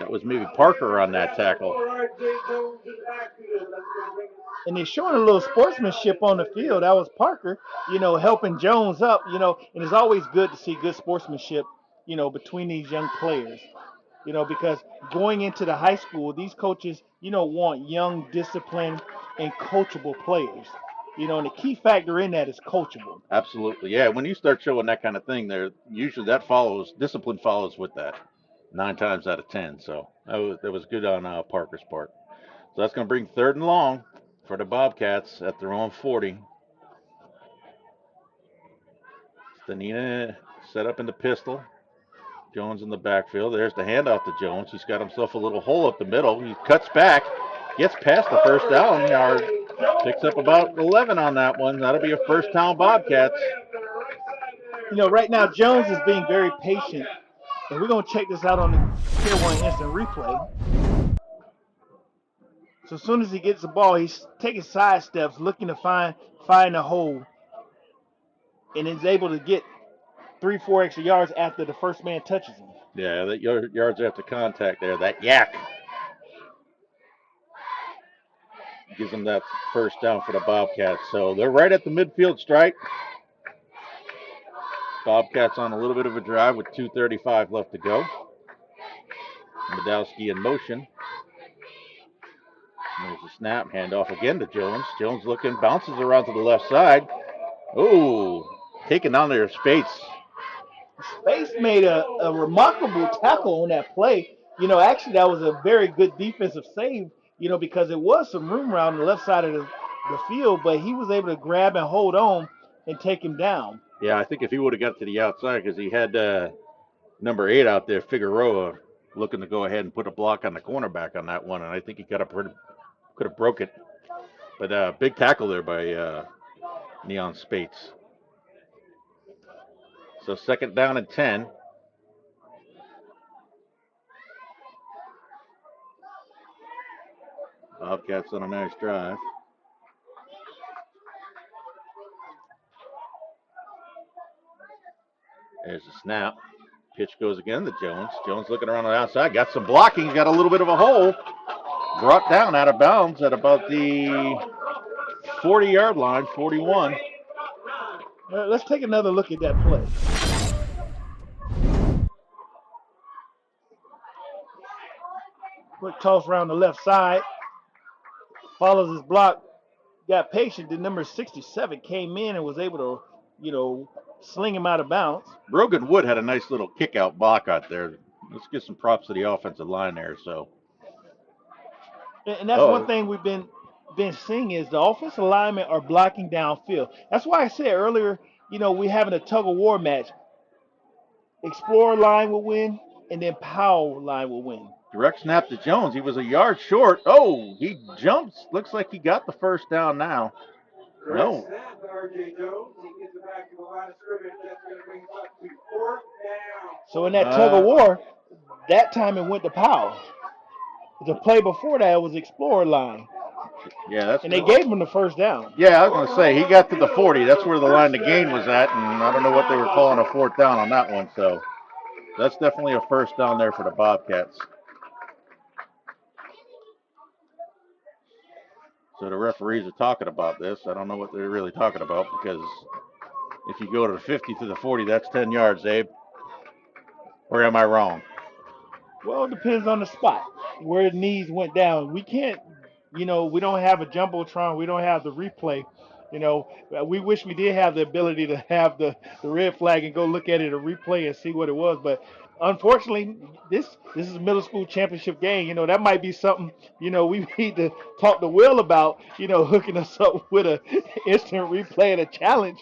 [SPEAKER 3] was maybe Parker on that tackle.
[SPEAKER 2] And they're showing a little sportsmanship on the field. That was Parker, helping Jones up, and it's always good to see good sportsmanship, between these young players, because going into the high school, these coaches, want young, disciplined, and coachable players. And the key factor in that is coachable.
[SPEAKER 3] Absolutely, yeah. When you start showing that kind of thing, there usually discipline follows with that, 9 times out of 10. So that was good on Parker's part. So that's going to bring third and long for the Bobcats at their own 40. Stanina set up in the pistol. Jones in the backfield. There's the handoff to Jones. He's got himself a little hole up the middle. He cuts back, gets past the first down yard, picks up about 11 on that one. That'll be a first down Bobcats.
[SPEAKER 2] Right now Jones is being very patient, and we're going to check this out on the Tier 1 instant replay. So as soon as he gets the ball, he's taking side steps, looking to find a hole, and is able to get 3-4 extra yards after the first man touches him.
[SPEAKER 3] Yeah, that yards after contact there, that yak gives them that first down for the Bobcats. So they're right at the midfield strike. Bobcats on a little bit of a drive with 2:35 left to go. Medowski in motion. There's a snap, handoff again to Jones. Jones looking, bounces around to the left side. Oh, taken down there, Spates.
[SPEAKER 2] Space made a remarkable tackle on that play. Actually that was a very good defensive save, because it was some room around the left side of the field, but he was able to grab and hold on and take him down.
[SPEAKER 3] Yeah, I think if he would have got to the outside, because he had number 8 out there, Figueroa, looking to go ahead and put a block on the cornerback on that one, and I think he could have broke it. But big tackle there by Neon Spates. So second down and 10. Bobcats on a nice drive. There's a snap. Pitch goes again to Jones. Jones looking around on the outside. Got some blocking. He's got a little bit of a hole. Brought down out of bounds at about the 40-yard line, 41.
[SPEAKER 2] Let's take another look at that play. Quick toss around the left side. Follows his block. Got patient. The number 67 came in and was able to, sling him out of bounds.
[SPEAKER 3] Brogan Wood had a nice little kick-out block out there. Let's give some props to the offensive line there. So,
[SPEAKER 2] and that's one thing we've been seeing is the offensive linemen are blocking downfield. That's why I said earlier, we're having a tug-of-war match. Explorer line will win, and then Powell line will win.
[SPEAKER 3] Direct snap to Jones. He was a yard short. Oh, he jumps. Looks like he got the first down now. No.
[SPEAKER 5] Snap to RJ Jones. He gets it back to the line of scrimmage. That's going to bring us up to fourth down.
[SPEAKER 2] So in that tug-of-war, that time it went to Powell. The play before that was Explorer line.
[SPEAKER 3] Yeah,
[SPEAKER 2] and they gave him the first down.
[SPEAKER 3] Yeah, I was going to say, he got to the 40. That's where the line to gain was at, and I don't know what they were calling a fourth down on that one. So that's definitely a first down there for the Bobcats. So the referees are talking about this. I don't know what they're really talking about, because if you go to the 50 to the 40, that's 10 yards, Abe. Or am I wrong?
[SPEAKER 2] Well, it depends on the spot where the knees went down. We can't We don't have a jumbotron. We don't have the replay. We wish we did have the ability to have the red flag and go look at it or replay and see what it was. But unfortunately, this is a middle school championship game. That might be something. We need to talk to Will about. Hooking us up with a instant replay and a challenge.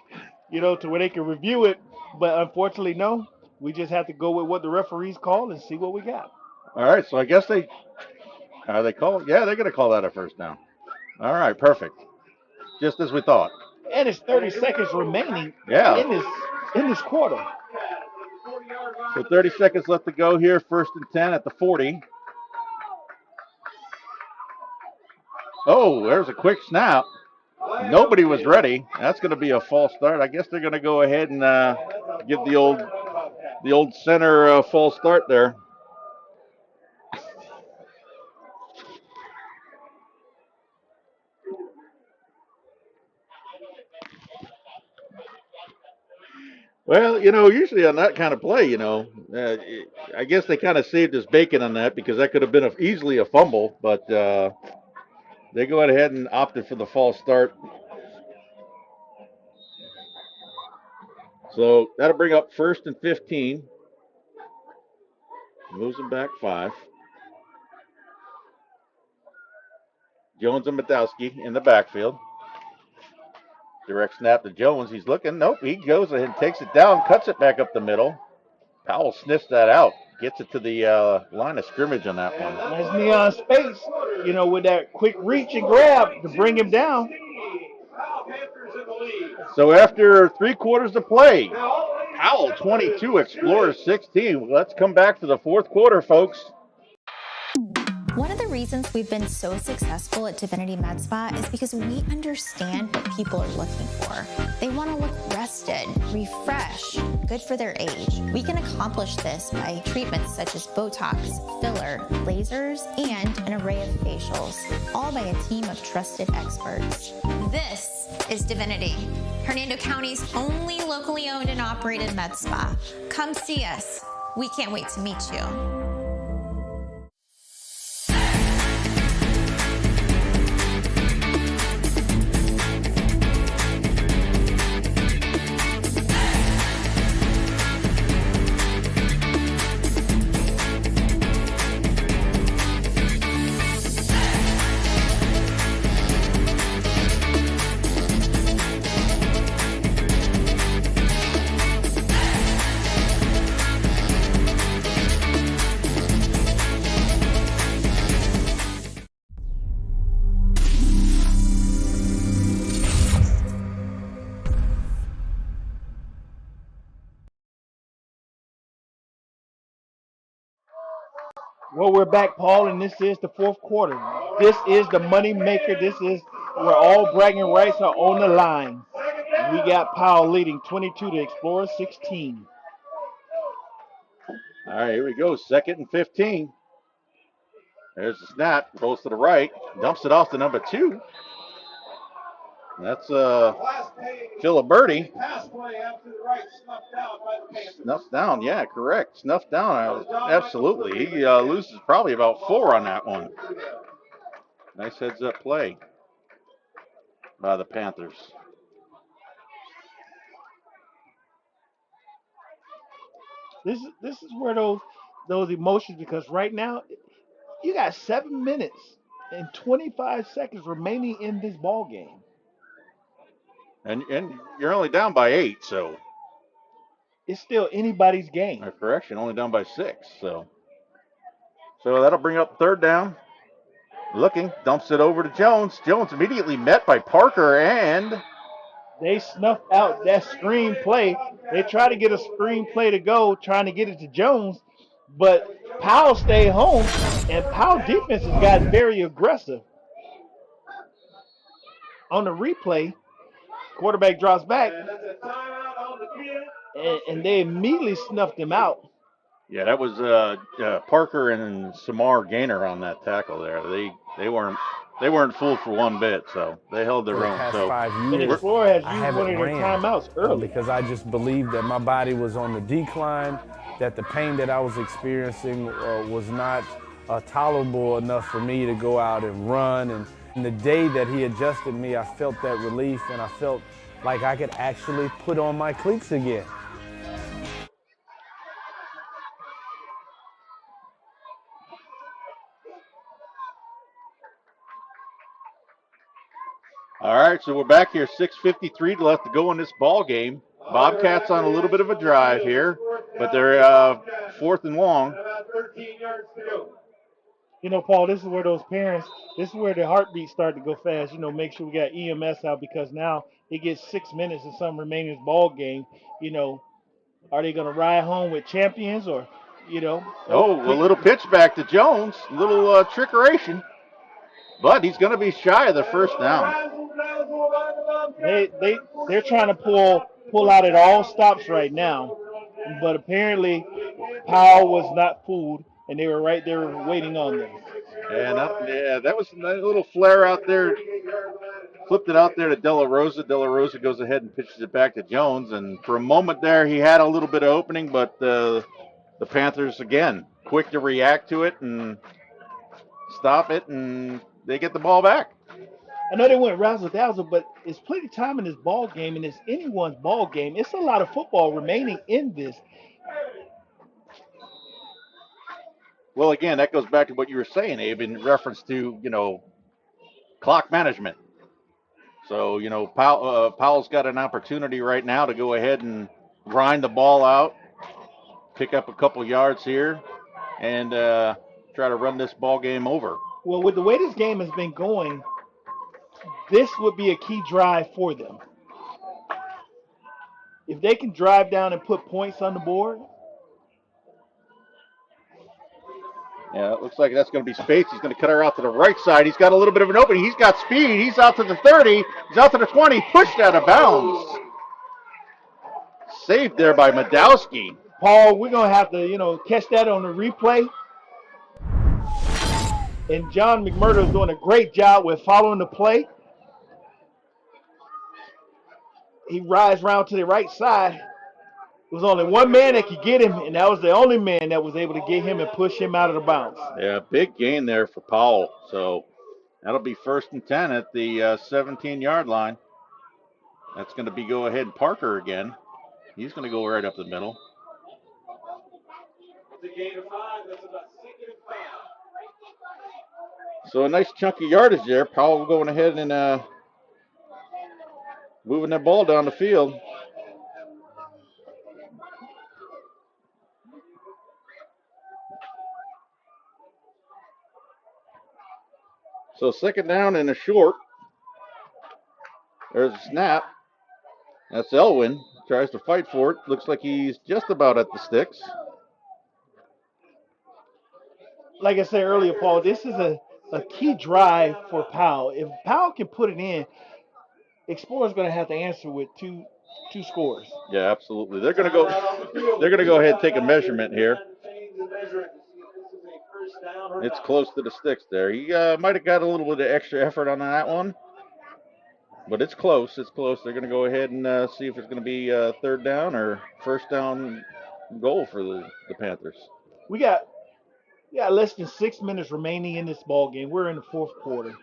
[SPEAKER 2] To where they can review it. But unfortunately, no. We just have to go with what the referees call and see what we got.
[SPEAKER 3] All right, so I guess they call it? Yeah, they're going to call that a first down. All right, perfect. Just as we thought.
[SPEAKER 2] And it's 30 seconds remaining
[SPEAKER 3] Yeah.
[SPEAKER 2] in this quarter.
[SPEAKER 3] So 30 seconds left to go here. 1st and 10 at the 40. Oh, there's a quick snap. Nobody was ready. That's going to be a false start. I guess they're going to go ahead and give the old center false start there. Well, usually on that kind of play, I guess they kind of saved his bacon on that because that could have been easily a fumble, but they go ahead and opted for the false start. So that'll bring up 1st and 15. Moves them back 5. Jones and Madowski in the backfield. Direct snap to Jones. He's looking. Nope. He goes ahead and takes it down, cuts it back up the middle. Powell sniffs that out. Gets it to the line of scrimmage on that one.
[SPEAKER 2] Nice neon space, with that quick reach and grab to bring him down.
[SPEAKER 3] So after 3 quarters to play, Powell 22, Explorers 16. Let's come back to the 4th quarter, folks.
[SPEAKER 4] One of the reasons we've been so successful at Divinity Med Spa is because we understand what people are looking for. They want to look rested, refreshed, good for their age. We can accomplish this by treatments such as Botox, filler, lasers, and an array of facials, all by a team of trusted experts. This is Divinity, Hernando County's only locally owned and operated med spa. Come see us. We can't wait to meet you.
[SPEAKER 2] Well, we're back, Paul, and this is the 4th quarter. This is the money maker. This is where all bragging rights are on the line. We got Powell leading 22 to Explorers 16.
[SPEAKER 3] All right, here we go. 2nd and 15. There's the snap. Goes to the right. Dumps it off to number 2. That's Filiberti. Snuffed down, yeah, correct. Snuffed down, absolutely. He loses probably about 4 on that one. Nice heads-up play by the Panthers.
[SPEAKER 2] This is where those emotions, because right now you got 7 minutes and 25 seconds remaining in this ball game.
[SPEAKER 3] And you're only down by 8, so
[SPEAKER 2] it's still anybody's game.
[SPEAKER 3] Correction, only down by 6, so that'll bring up 3rd down. Looking, dumps it over to Jones. Jones immediately met by Parker, and
[SPEAKER 2] they snuffed out that screen play. They try to get a screen play to go, trying to get it to Jones, but Powell stayed home, and Powell defense has gotten very aggressive. On the replay, quarterback drops back, and they immediately snuffed him out.
[SPEAKER 3] Yeah, that was Parker and Samar Gaynor on that tackle there. They weren't fooled for one bit, so they held their own. So
[SPEAKER 6] 5 years,
[SPEAKER 2] Explorer has used one of their timeouts early
[SPEAKER 6] because I just believed that my body was on the decline, that the pain that I was experiencing was not tolerable enough for me to go out and run. And the day that he adjusted me, I felt that relief, and I felt like I could actually put on my cleats again.
[SPEAKER 3] All right, so we're back here, 6:53 left to go in this ball game. Bobcats on a little bit of a drive here, but they're 4th and long.
[SPEAKER 2] You know, Paul, this is where those parents, this is where the heartbeats start to go fast. You know, make sure we got EMS out, because now it gets 6 minutes and some remaining in this ball game. You know, are they going to ride home with champions, or, you know?
[SPEAKER 3] Oh, a little pitch back to Jones, a little trickeration, but he's going to be shy of the first down.
[SPEAKER 2] They're trying to pull out at all stops right now, but apparently Powell was not fooled, and they were right there waiting on them.
[SPEAKER 3] And that was a little flare out there. Flipped it out there to De La Rosa. De La Rosa goes ahead and pitches it back to Jones. And for a moment there, he had a little bit of opening, but the Panthers, again, quick to react to it and stop it, and they get the ball back.
[SPEAKER 2] I know they went razzle-dazzle, but it's plenty of time in this ball game, and it's anyone's ball game. It's a lot of football remaining in this.
[SPEAKER 3] Well, again, that goes back to what you were saying, Abe, in reference to, you know, clock management. So, you know, Powell's got an opportunity right now to go ahead and grind the ball out, pick up a couple yards here, and try to run this ball game over.
[SPEAKER 2] Well, with the way this game has been going, this would be a key drive for them. If they can drive down and put points on the board.
[SPEAKER 3] Yeah, it looks like that's going to be space. He's going to cut her out to the right side. He's got a little bit of an opening. He's got speed. He's out to the 30. He's out to the 20. Pushed out of bounds. Saved there by Madowski.
[SPEAKER 2] Paul, we're going to have to, you know, catch that on the replay. And John McMurdo is doing a great job with following the play. He rides around to the right side. There was only one man that could get him, and that was the only man that was able to get him and push him out of the bounds.
[SPEAKER 3] Yeah, big gain there for Powell. So that'll be 1st and 10 at the 17-yard line. That's going to be go ahead Parker again. He's going to go right up the middle. So a nice chunky yardage there. Powell going ahead and moving that ball down the field. So 2nd down and a short. There's a snap. That's Elwin. Tries to fight for it. Looks like he's just about at the sticks.
[SPEAKER 2] Like I said earlier, Paul, this is a key drive for Powell. If Powell can put it in, Explorer's going to have to answer with two scores.
[SPEAKER 3] Yeah, absolutely. They're going to go ahead and take a measurement here. It's close to the sticks there. He might have got a little bit of extra effort on that one. But it's close. It's close. They're going to go ahead and see if it's going to be 3rd down or 1st down goal for the Panthers.
[SPEAKER 2] We got less than 6 minutes remaining in this ball game. We're in the 4th quarter.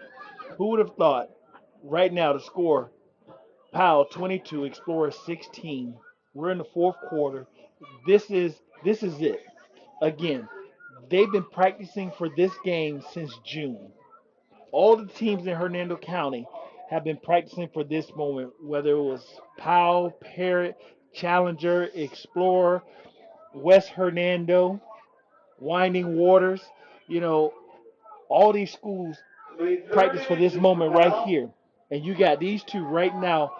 [SPEAKER 2] Who would have thought right now the score, Powell 22, Explorer 16. We're in the 4th quarter. This is it. Again, they've been practicing for this game since June. All the teams in Hernando County have been practicing for this moment, whether it was Powell, Parrott, Challenger, Explorer, West Hernando, Winding Waters. You know, all these schools practice for this moment right here. And you got these two right now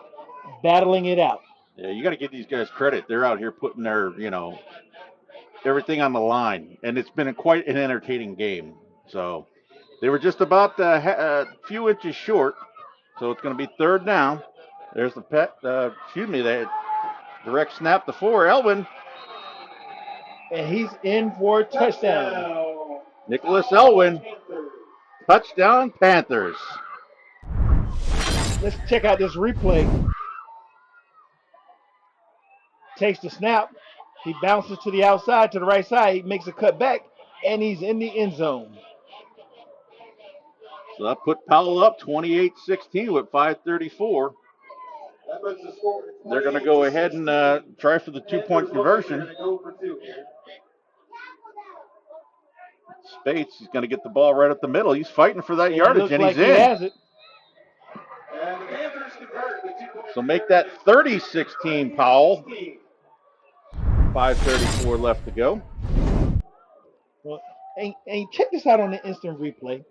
[SPEAKER 2] battling it out.
[SPEAKER 3] Yeah, you got to give these guys credit. They're out here putting their, you know, everything on the line. And it's been quite an entertaining game. So they were just about a few inches short. So it's going to be 3rd down. There's the direct snap to 4. Elwin.
[SPEAKER 2] And he's in for a touchdown.
[SPEAKER 3] Nicholas Elwin. Touchdown, Panthers.
[SPEAKER 2] Let's check out this replay. Takes the snap. He bounces to the outside, to the right side. He makes a cut back. and he's in the end zone.
[SPEAKER 3] So that put Powell up 28-16 with 5:34. They're going to go ahead and try for the 2-point conversion. Spates, he's going to get the ball right up the middle. He's fighting for that yardage, and he's
[SPEAKER 2] He
[SPEAKER 3] in.
[SPEAKER 2] has it.
[SPEAKER 3] So make that 30-16 Powell. 5:34 left to go.
[SPEAKER 2] Well, and check this out on the instant replay.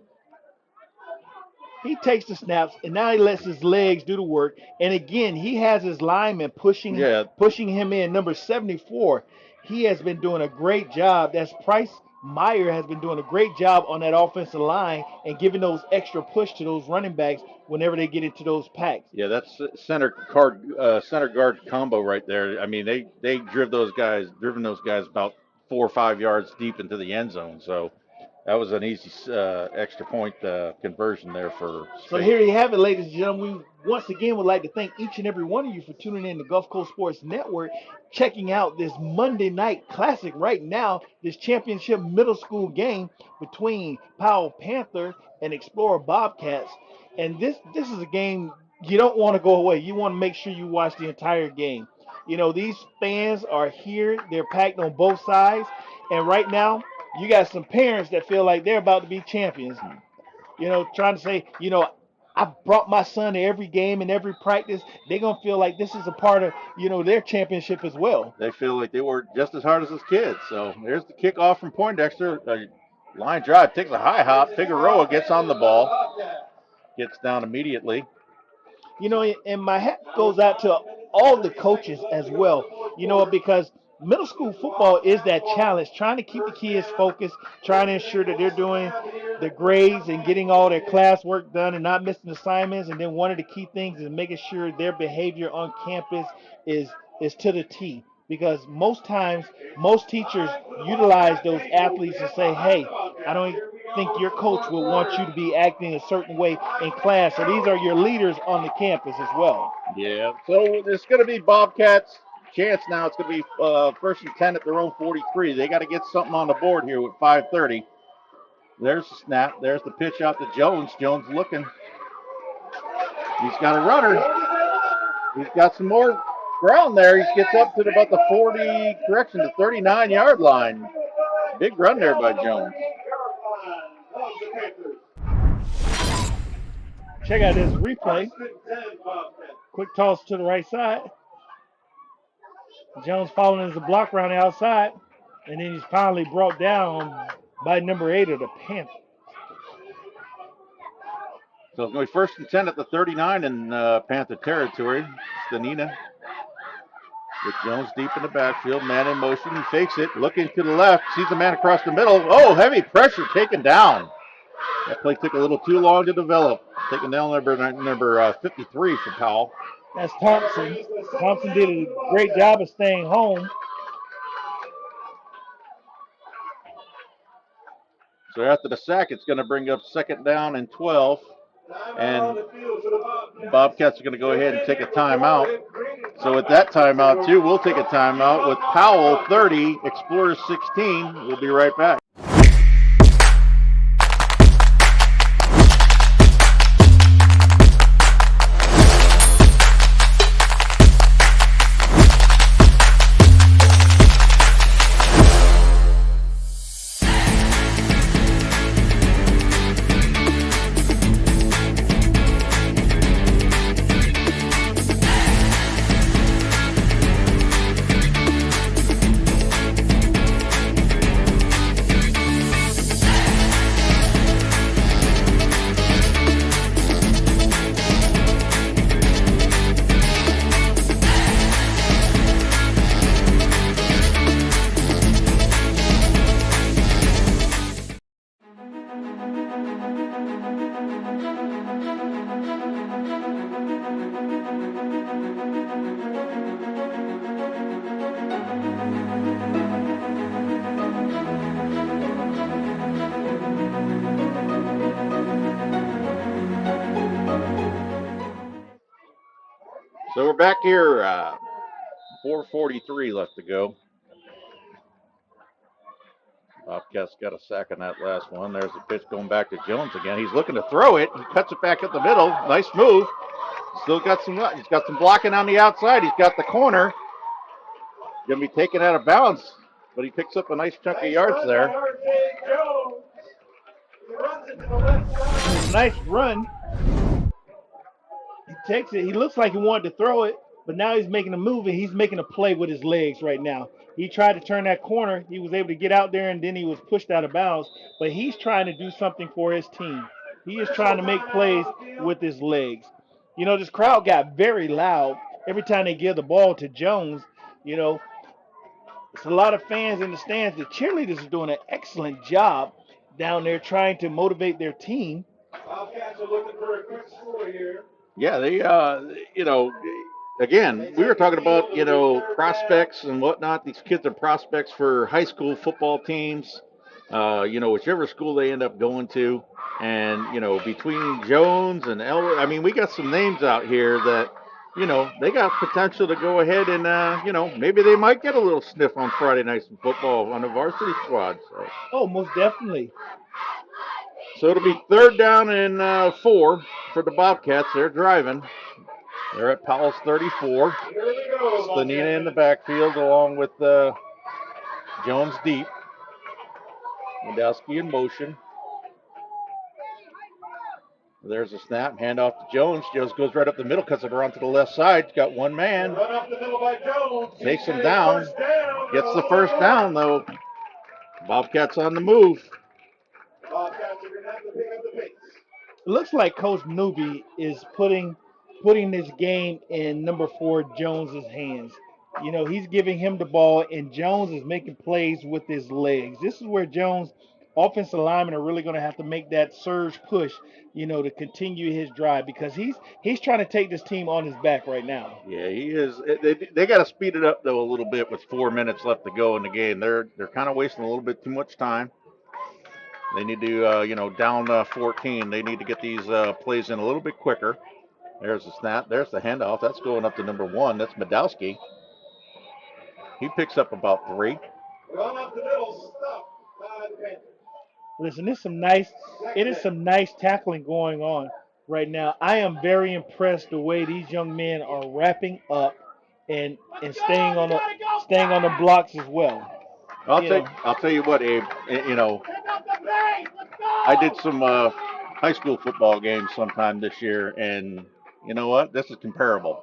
[SPEAKER 2] He takes the snaps, and now he lets his legs do the work. And again, he has his lineman pushing him in. Number 74, he has been doing a great job. That's Price Meyer has been doing a great job on that offensive line and giving those extra push to those running backs whenever they get into those packs.
[SPEAKER 3] Yeah, that's center guard combo right there. I mean, they driven those guys about 4 or 5 yards deep into the end zone. So that was an easy extra point conversion there for Spates.
[SPEAKER 2] So here you have it, ladies and gentlemen. We once again would like to thank each and every one of you for tuning in to Gulf Coast Sports Network, checking out this Monday night classic right now, this championship middle school game between Powell Panther and Explorer Bobcats. And this is a game you don't want to go away. You want to make sure you watch the entire game. You know, these fans are here. They're packed on both sides. And right now, you got some parents that feel like they're about to be champions. You know, trying to say, you know, I brought my son to every game and every practice. They're going to feel like this is a part of, you know, their championship as well.
[SPEAKER 3] They feel like they worked just as hard as his kids. So there's the kickoff from Poindexter. Line drive, takes a high hop. Figueroa gets on the ball. Gets down immediately.
[SPEAKER 2] You know, and my hat goes out to all the coaches as well, you know, because middle school football is that challenge, trying to keep the kids focused, trying to ensure that they're doing the grades and getting all their classwork done and not missing assignments. And then one of the key things is making sure their behavior on campus is to the T. Because most times, most teachers utilize those athletes and say, hey, I don't think your coach will want you to be acting a certain way in class. So these are your leaders on the campus as well.
[SPEAKER 3] Yeah, so it's going to be Bobcats' chance now. It's going to be 1st and 10 at their own 43. They got to get something on the board here with 5:30. There's the snap. There's the pitch out to Jones. Jones looking. He's got a runner. He's got some more ground there. He gets up to about the 39-yard line. Big run there by Jones.
[SPEAKER 2] Check out this replay. Quick toss to the right side. Jones following as a block around the outside. And then he's finally brought down by number 8 of the Panthers.
[SPEAKER 3] So it's going to be 1st and 10 at the 39 in Panther territory. Stanina with Jones deep in the backfield. Man in motion. He fakes it. Looking to the left. Sees the man across the middle. Oh, heavy pressure taken down. That play took a little too long to develop. Taken down number 53 for Powell.
[SPEAKER 2] That's Thompson. Thompson did a great job of staying home.
[SPEAKER 3] So after the sack, it's going to bring up 2nd down and 12. And the Bobcats are going to go ahead and take a timeout. So with that timeout, too, we'll take a timeout with Powell 30, Explorers 16. We'll be right back. So we're back here, 4:43 left to go. Bobcats got a sack on that last one. There's the pitch going back to Jones again. He's looking to throw it. He cuts it back up the middle. Nice move. Still got some. He's got some blocking on the outside. He's got the corner. Going to be taken out of bounds, but he picks up a nice chunk of yards there.
[SPEAKER 2] Nice run. He takes it. He looks like he wanted to throw it, but now he's making a move and he's making a play with his legs right now. He tried to turn that corner. He was able to get out there and then he was pushed out of bounds, but he's trying to do something for his team. He is trying to make plays with his legs. You know, this crowd got very loud every time they give the ball to Jones. You know, it's a lot of fans in the stands. The cheerleaders are doing an excellent job down there trying to motivate their team.
[SPEAKER 5] Bobcats are looking for a quick score here.
[SPEAKER 3] Yeah, they, again, we were talking about, prospects and whatnot. These kids are prospects for high school football teams, whichever school they end up going to. And, between Jones and Elwood, I mean, we got some names out here that, they got potential to go ahead and, maybe they might get a little sniff on Friday nights in football on the varsity squad. So.
[SPEAKER 2] Oh, most definitely.
[SPEAKER 3] So it'll be 3rd down and 4 for the Bobcats. They're driving. They're at Powell's 34. Stanina in the backfield along with Jones deep. Medowski in motion. There's a snap. Handoff to Jones. Jones goes right up the middle, cuts it around to the left side. Got one man.
[SPEAKER 5] Run up the middle by Jones.
[SPEAKER 3] Takes him down. Gets the first down, though. Bobcats on the move.
[SPEAKER 5] Bobcats are going to have to pick up the pace.
[SPEAKER 2] It looks like Coach Newby is putting this game in number 4 Jones's hands. You know, he's giving him the ball, and Jones is making plays with his legs. This is where Jones' offensive linemen are really going to have to make that surge push, to continue his drive because he's trying to take this team on his back right now.
[SPEAKER 3] Yeah, he is. They got to speed it up though a little bit with 4 minutes left to go in the game. They're kind of wasting a little bit too much time. They need to, down 14. They need to get these plays in a little bit quicker. There's the snap. There's the handoff. That's going up to number 1. That's Medowski. He picks up about 3.
[SPEAKER 5] Run up the middle. Stop by the Panthers.
[SPEAKER 2] Listen, it is some nice tackling going on right now. I am very impressed the way these young men are wrapping up and staying on the blocks as well.
[SPEAKER 3] I'll tell you what, Abe. I did some high school football games sometime this year, and you know what? This is comparable.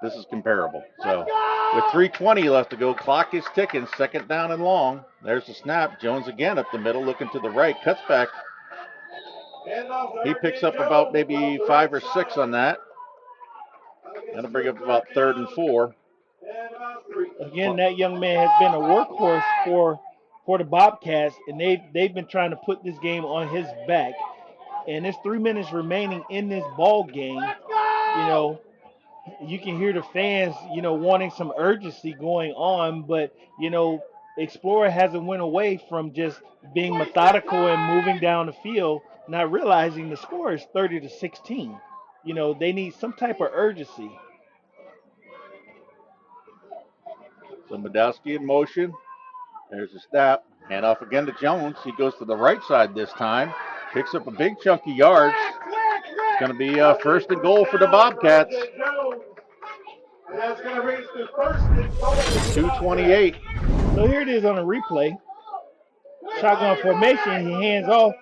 [SPEAKER 3] So with 3:20 left to go, clock is ticking. 2nd down and long. There's the snap. Jones again up the middle, looking to the right, cuts back. He picks up about maybe 5 or 6 on that. That'll bring up about 3rd and 4.
[SPEAKER 2] Again, that young man has been a workhorse for the Bobcats, and they've been trying to put this game on his back. And there's 3 minutes remaining in this ball game. You can hear the fans, wanting some urgency going on, but Explorer hasn't went away from just being methodical and moving down the field, not realizing the score is 30-16. They need some type of urgency.
[SPEAKER 3] So Medowski in motion. There's a snap. Handoff again to Jones. He goes to the right side this time. Picks up a big chunk of yards. It's going to be 1st and goal for the Bobcats.
[SPEAKER 5] That's going to reach the 1st and goal.
[SPEAKER 3] 2:28.
[SPEAKER 2] So here it is on a replay. Shotgun formation. He hands off.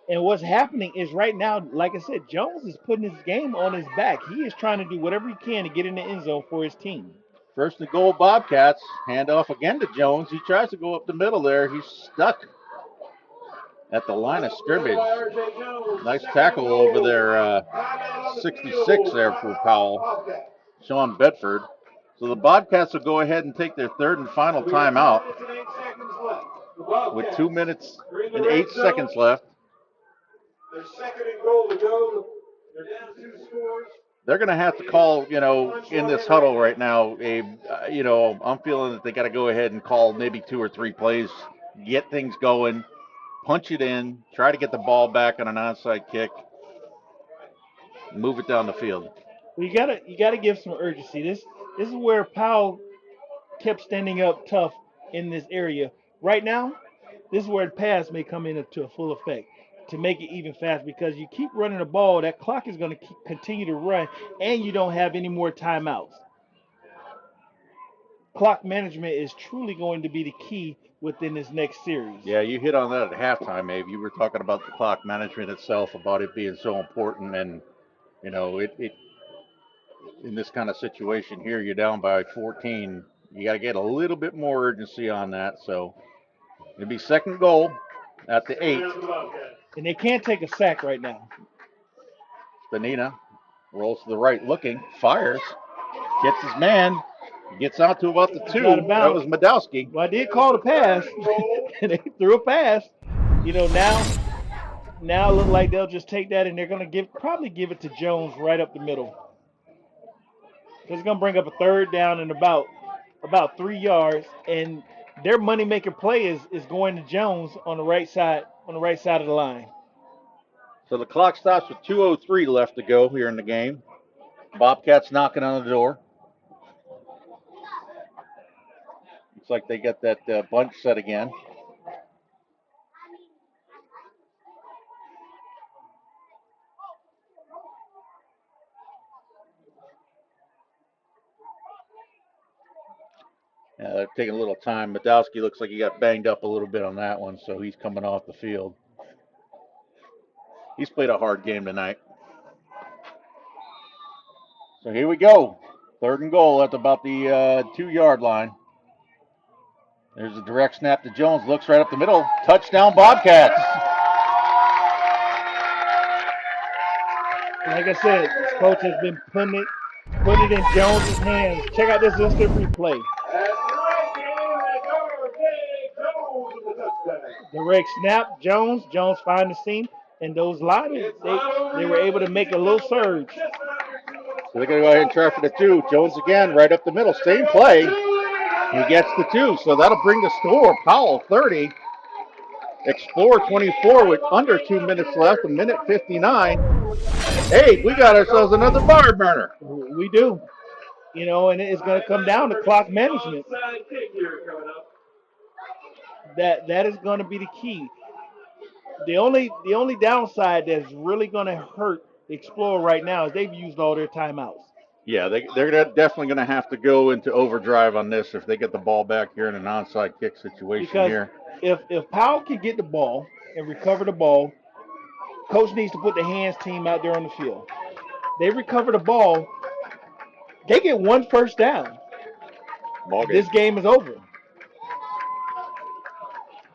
[SPEAKER 2] And what's happening is right now, like I said, Jones is putting his game on his back. He is trying to do whatever he can to get in the end zone for his team.
[SPEAKER 3] 1st and goal, Bobcats. Handoff again to Jones. He tries to go up the middle there. He's stuck at the line of scrimmage. Nice tackle over there. 66 there for Powell. Sean Bedford. So the Bobcats will go ahead and take their 3rd and final timeout with 2 minutes and 8 seconds left.
[SPEAKER 5] Their 2nd and goal to go. They're down 2 scores.
[SPEAKER 3] They're going to have to call, in this huddle right now, I'm feeling that they got to go ahead and call maybe 2 or 3 plays, get things going, punch it in, try to get the ball back on an onside kick, move it down the field.
[SPEAKER 2] Well, you gotta give some urgency. This is where Powell kept standing up tough in this area. Right now, This is where the pass may come into a full effect to make it even fast because you keep running the ball, that clock is going to continue to run, and you don't have any more timeouts. Clock management is truly going to be the key within this next series.
[SPEAKER 3] Yeah, you hit on that at halftime, Abe. You were talking about the clock management itself, about it being so important, and it in this kind of situation here, you're down by 14. You got to get a little bit more urgency on that. So it'll be second goal at the 8.
[SPEAKER 2] And they can't take a sack right now.
[SPEAKER 3] Stanina rolls to the right, looking, fires, gets his man, gets out to about the 2. That was Madowski.
[SPEAKER 2] Well, I did call the pass, and they threw a pass. Now it looks like they'll just take that, and they're going to probably give it to Jones right up the middle. It's going to bring up a third down and about 3 yards, and their money-making play is going to Jones on the right side of the line.
[SPEAKER 3] So the clock stops with 2:03 left to go here in the game. Bobcats knocking on the door. Looks like they got that bunch set again. Yeah, they're taking a little time. Madowski looks like he got banged up a little bit on that one, so he's coming off the field. He's played a hard game tonight. So here we go. Third and goal at about the 2-yard line. There's a direct snap to Jones. Looks right up the middle. Touchdown, Bobcats.
[SPEAKER 2] Like I said, this coach has been putting it in Jones' hands. Check out this instant replay. Direct snap, Jones find the seam, and those linemen, they were able to make a little surge.
[SPEAKER 3] So they're going to go ahead and try for the 2. Jones again, right up the middle. Same play. He gets the 2, so that'll bring the score. Powell 30, Explorer 24 with under 2 minutes left, 1:59. Hey, we got ourselves another bar burner.
[SPEAKER 2] We do. And it's going to come down to clock management. That is going to be the key. The only downside that's really going to hurt Explorer right now is they've used all their timeouts.
[SPEAKER 3] Yeah, they're definitely going to have to go into overdrive on this if they get the ball back here in an onside kick situation here.
[SPEAKER 2] If Powell can get the ball and recover the ball, coach needs to put the hands team out there on the field. They recover the ball, they get 1 first down. This game is over.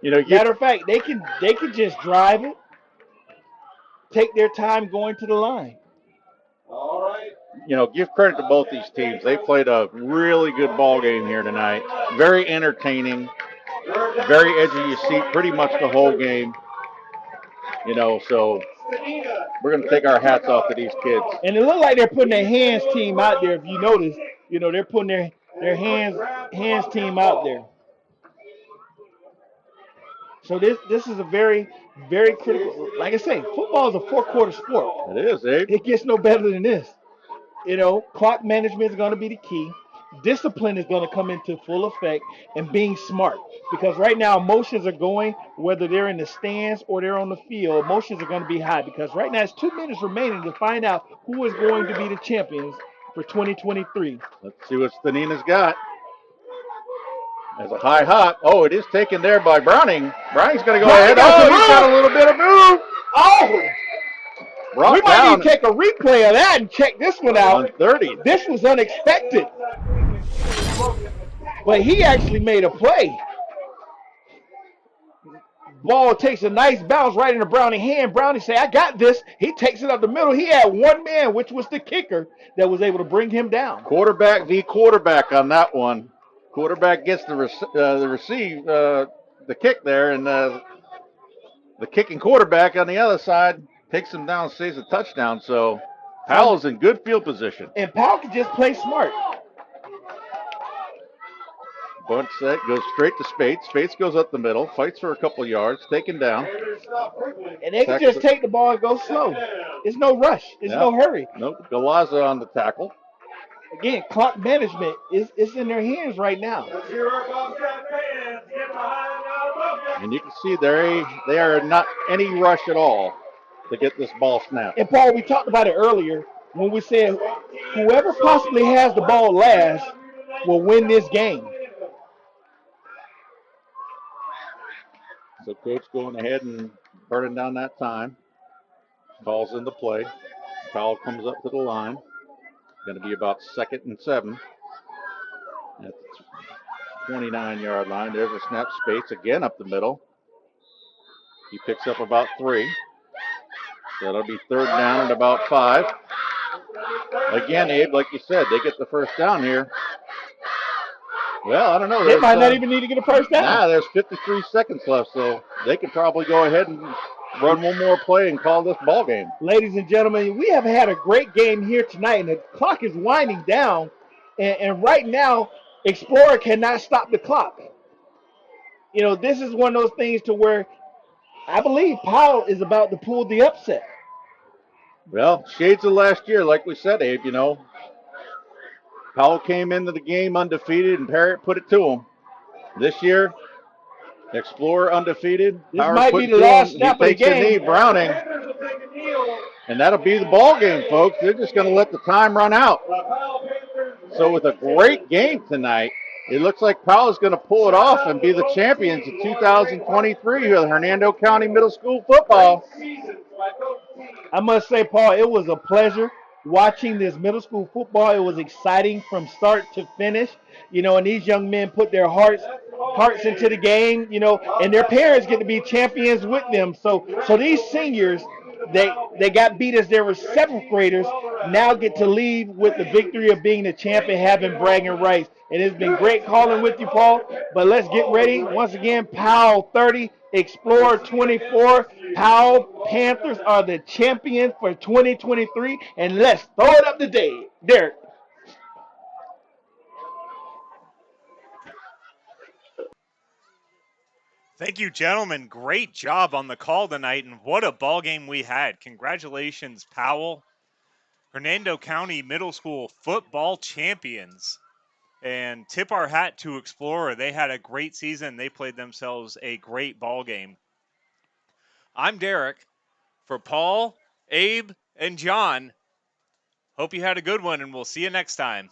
[SPEAKER 2] Matter of fact, they can just drive it, take their time going to the line.
[SPEAKER 5] All right.
[SPEAKER 3] Give credit to both these teams. They played a really good ball game here tonight. Very entertaining, very edge of your seat pretty much the whole game. So we're going to take our hats off to these kids.
[SPEAKER 2] And it looked like they're putting their hands team out there. If you notice, they're putting their hands team out there. So this is a very, very critical. Like I say, football is a 4-quarter sport.
[SPEAKER 3] It is, Abe.
[SPEAKER 2] It gets no better than this. Clock management is going to be the key. Discipline is going to come into full effect, and being smart. Because right now, emotions are going, whether they're in the stands or they're on the field, emotions are going to be high. Because right now, it's 2 minutes remaining to find out who is going to be the champions for 2023.
[SPEAKER 3] Let's see what Stanina's got. As a high hop. Oh, it is taken there by Browning. Browning's going to go ahead. Oh, he's got a little bit of move.
[SPEAKER 2] Oh!
[SPEAKER 3] Brought
[SPEAKER 2] we might need to take a replay of that and check this one out.
[SPEAKER 3] 30.
[SPEAKER 2] This was unexpected. But he actually made a play. Ball takes a nice bounce right into Browning's hand. Browning say, I got this. He takes it up the middle. He had one man, which was the kicker, that was able to bring him down.
[SPEAKER 3] Quarterback v. quarterback on that one. Quarterback gets the kick there, and the kicking quarterback on the other side takes him down, saves a touchdown. So Powell's in good field position.
[SPEAKER 2] And Powell can just play smart.
[SPEAKER 3] Bunch set goes straight to Spates. Spates goes up the middle, fights for a couple yards, taken down.
[SPEAKER 2] And they can just take the ball and go slow. There's no rush. There's no hurry.
[SPEAKER 3] Nope. Galaza on the tackle.
[SPEAKER 2] Again, clock management is in their hands right now.
[SPEAKER 3] And you can see they are not any rush at all to get this ball snapped.
[SPEAKER 2] And Paul, we talked about it earlier when we said whoever possibly has the ball last will win this game.
[SPEAKER 3] So coach going ahead and burning down that time. Calls in the play. Powell comes up to the line. Going to be about 2nd and 7 at the 29-yard line. There's a snap, space again up the middle. He picks up about 3. So that'll be 3rd down and about 5. Again, Abe, like you said, they get the first down here. Well, I don't know.
[SPEAKER 2] They might not even need to get a first down.
[SPEAKER 3] Nah, there's 53 seconds left, so they could probably go ahead and run one more play and call this ball game.
[SPEAKER 2] Ladies and gentlemen, we have had a great game here tonight, and the clock is winding down. And right now, Explorer cannot stop the clock. You know, this is one of those things to where I believe Powell is about to pull the upset.
[SPEAKER 3] Well, shades of last year, like we said, Abe, you know. Powell came into the game undefeated, and Parrott put it to him. This year, Explorer undefeated.
[SPEAKER 2] This might be the last snap of the game.
[SPEAKER 3] He takes a knee, Browning. And that'll be the ball game, folks. They're just going to let the time run out. So with a great game tonight, it looks like Powell's going to pull it off and be the champions of 2023 with Hernando County Middle School football.
[SPEAKER 2] I must say, Paul, it was a pleasure watching this middle school football. It was exciting from start to finish, you know, and these young men put their hearts into the game, you know, and their parents get to be champions with them. So these seniors, they got beat as they were 7th graders, now get to leave with the victory of being the champion, having bragging rights. And it's been great calling with you, Paul, but let's get ready. Once again, Powell 30, Explorer 24. Powell Panthers are the champion for 2023, and let's throw it up to Derek.
[SPEAKER 1] Thank you, gentlemen. Great job on the call tonight, and what a ball game we had. Congratulations, Powell, Hernando County Middle School football champions. And tip our hat to Explorer. They had a great season. They played themselves a great ball game. I'm Derek. For Paul, Abe, and John, hope you had a good one, and we'll see you next time.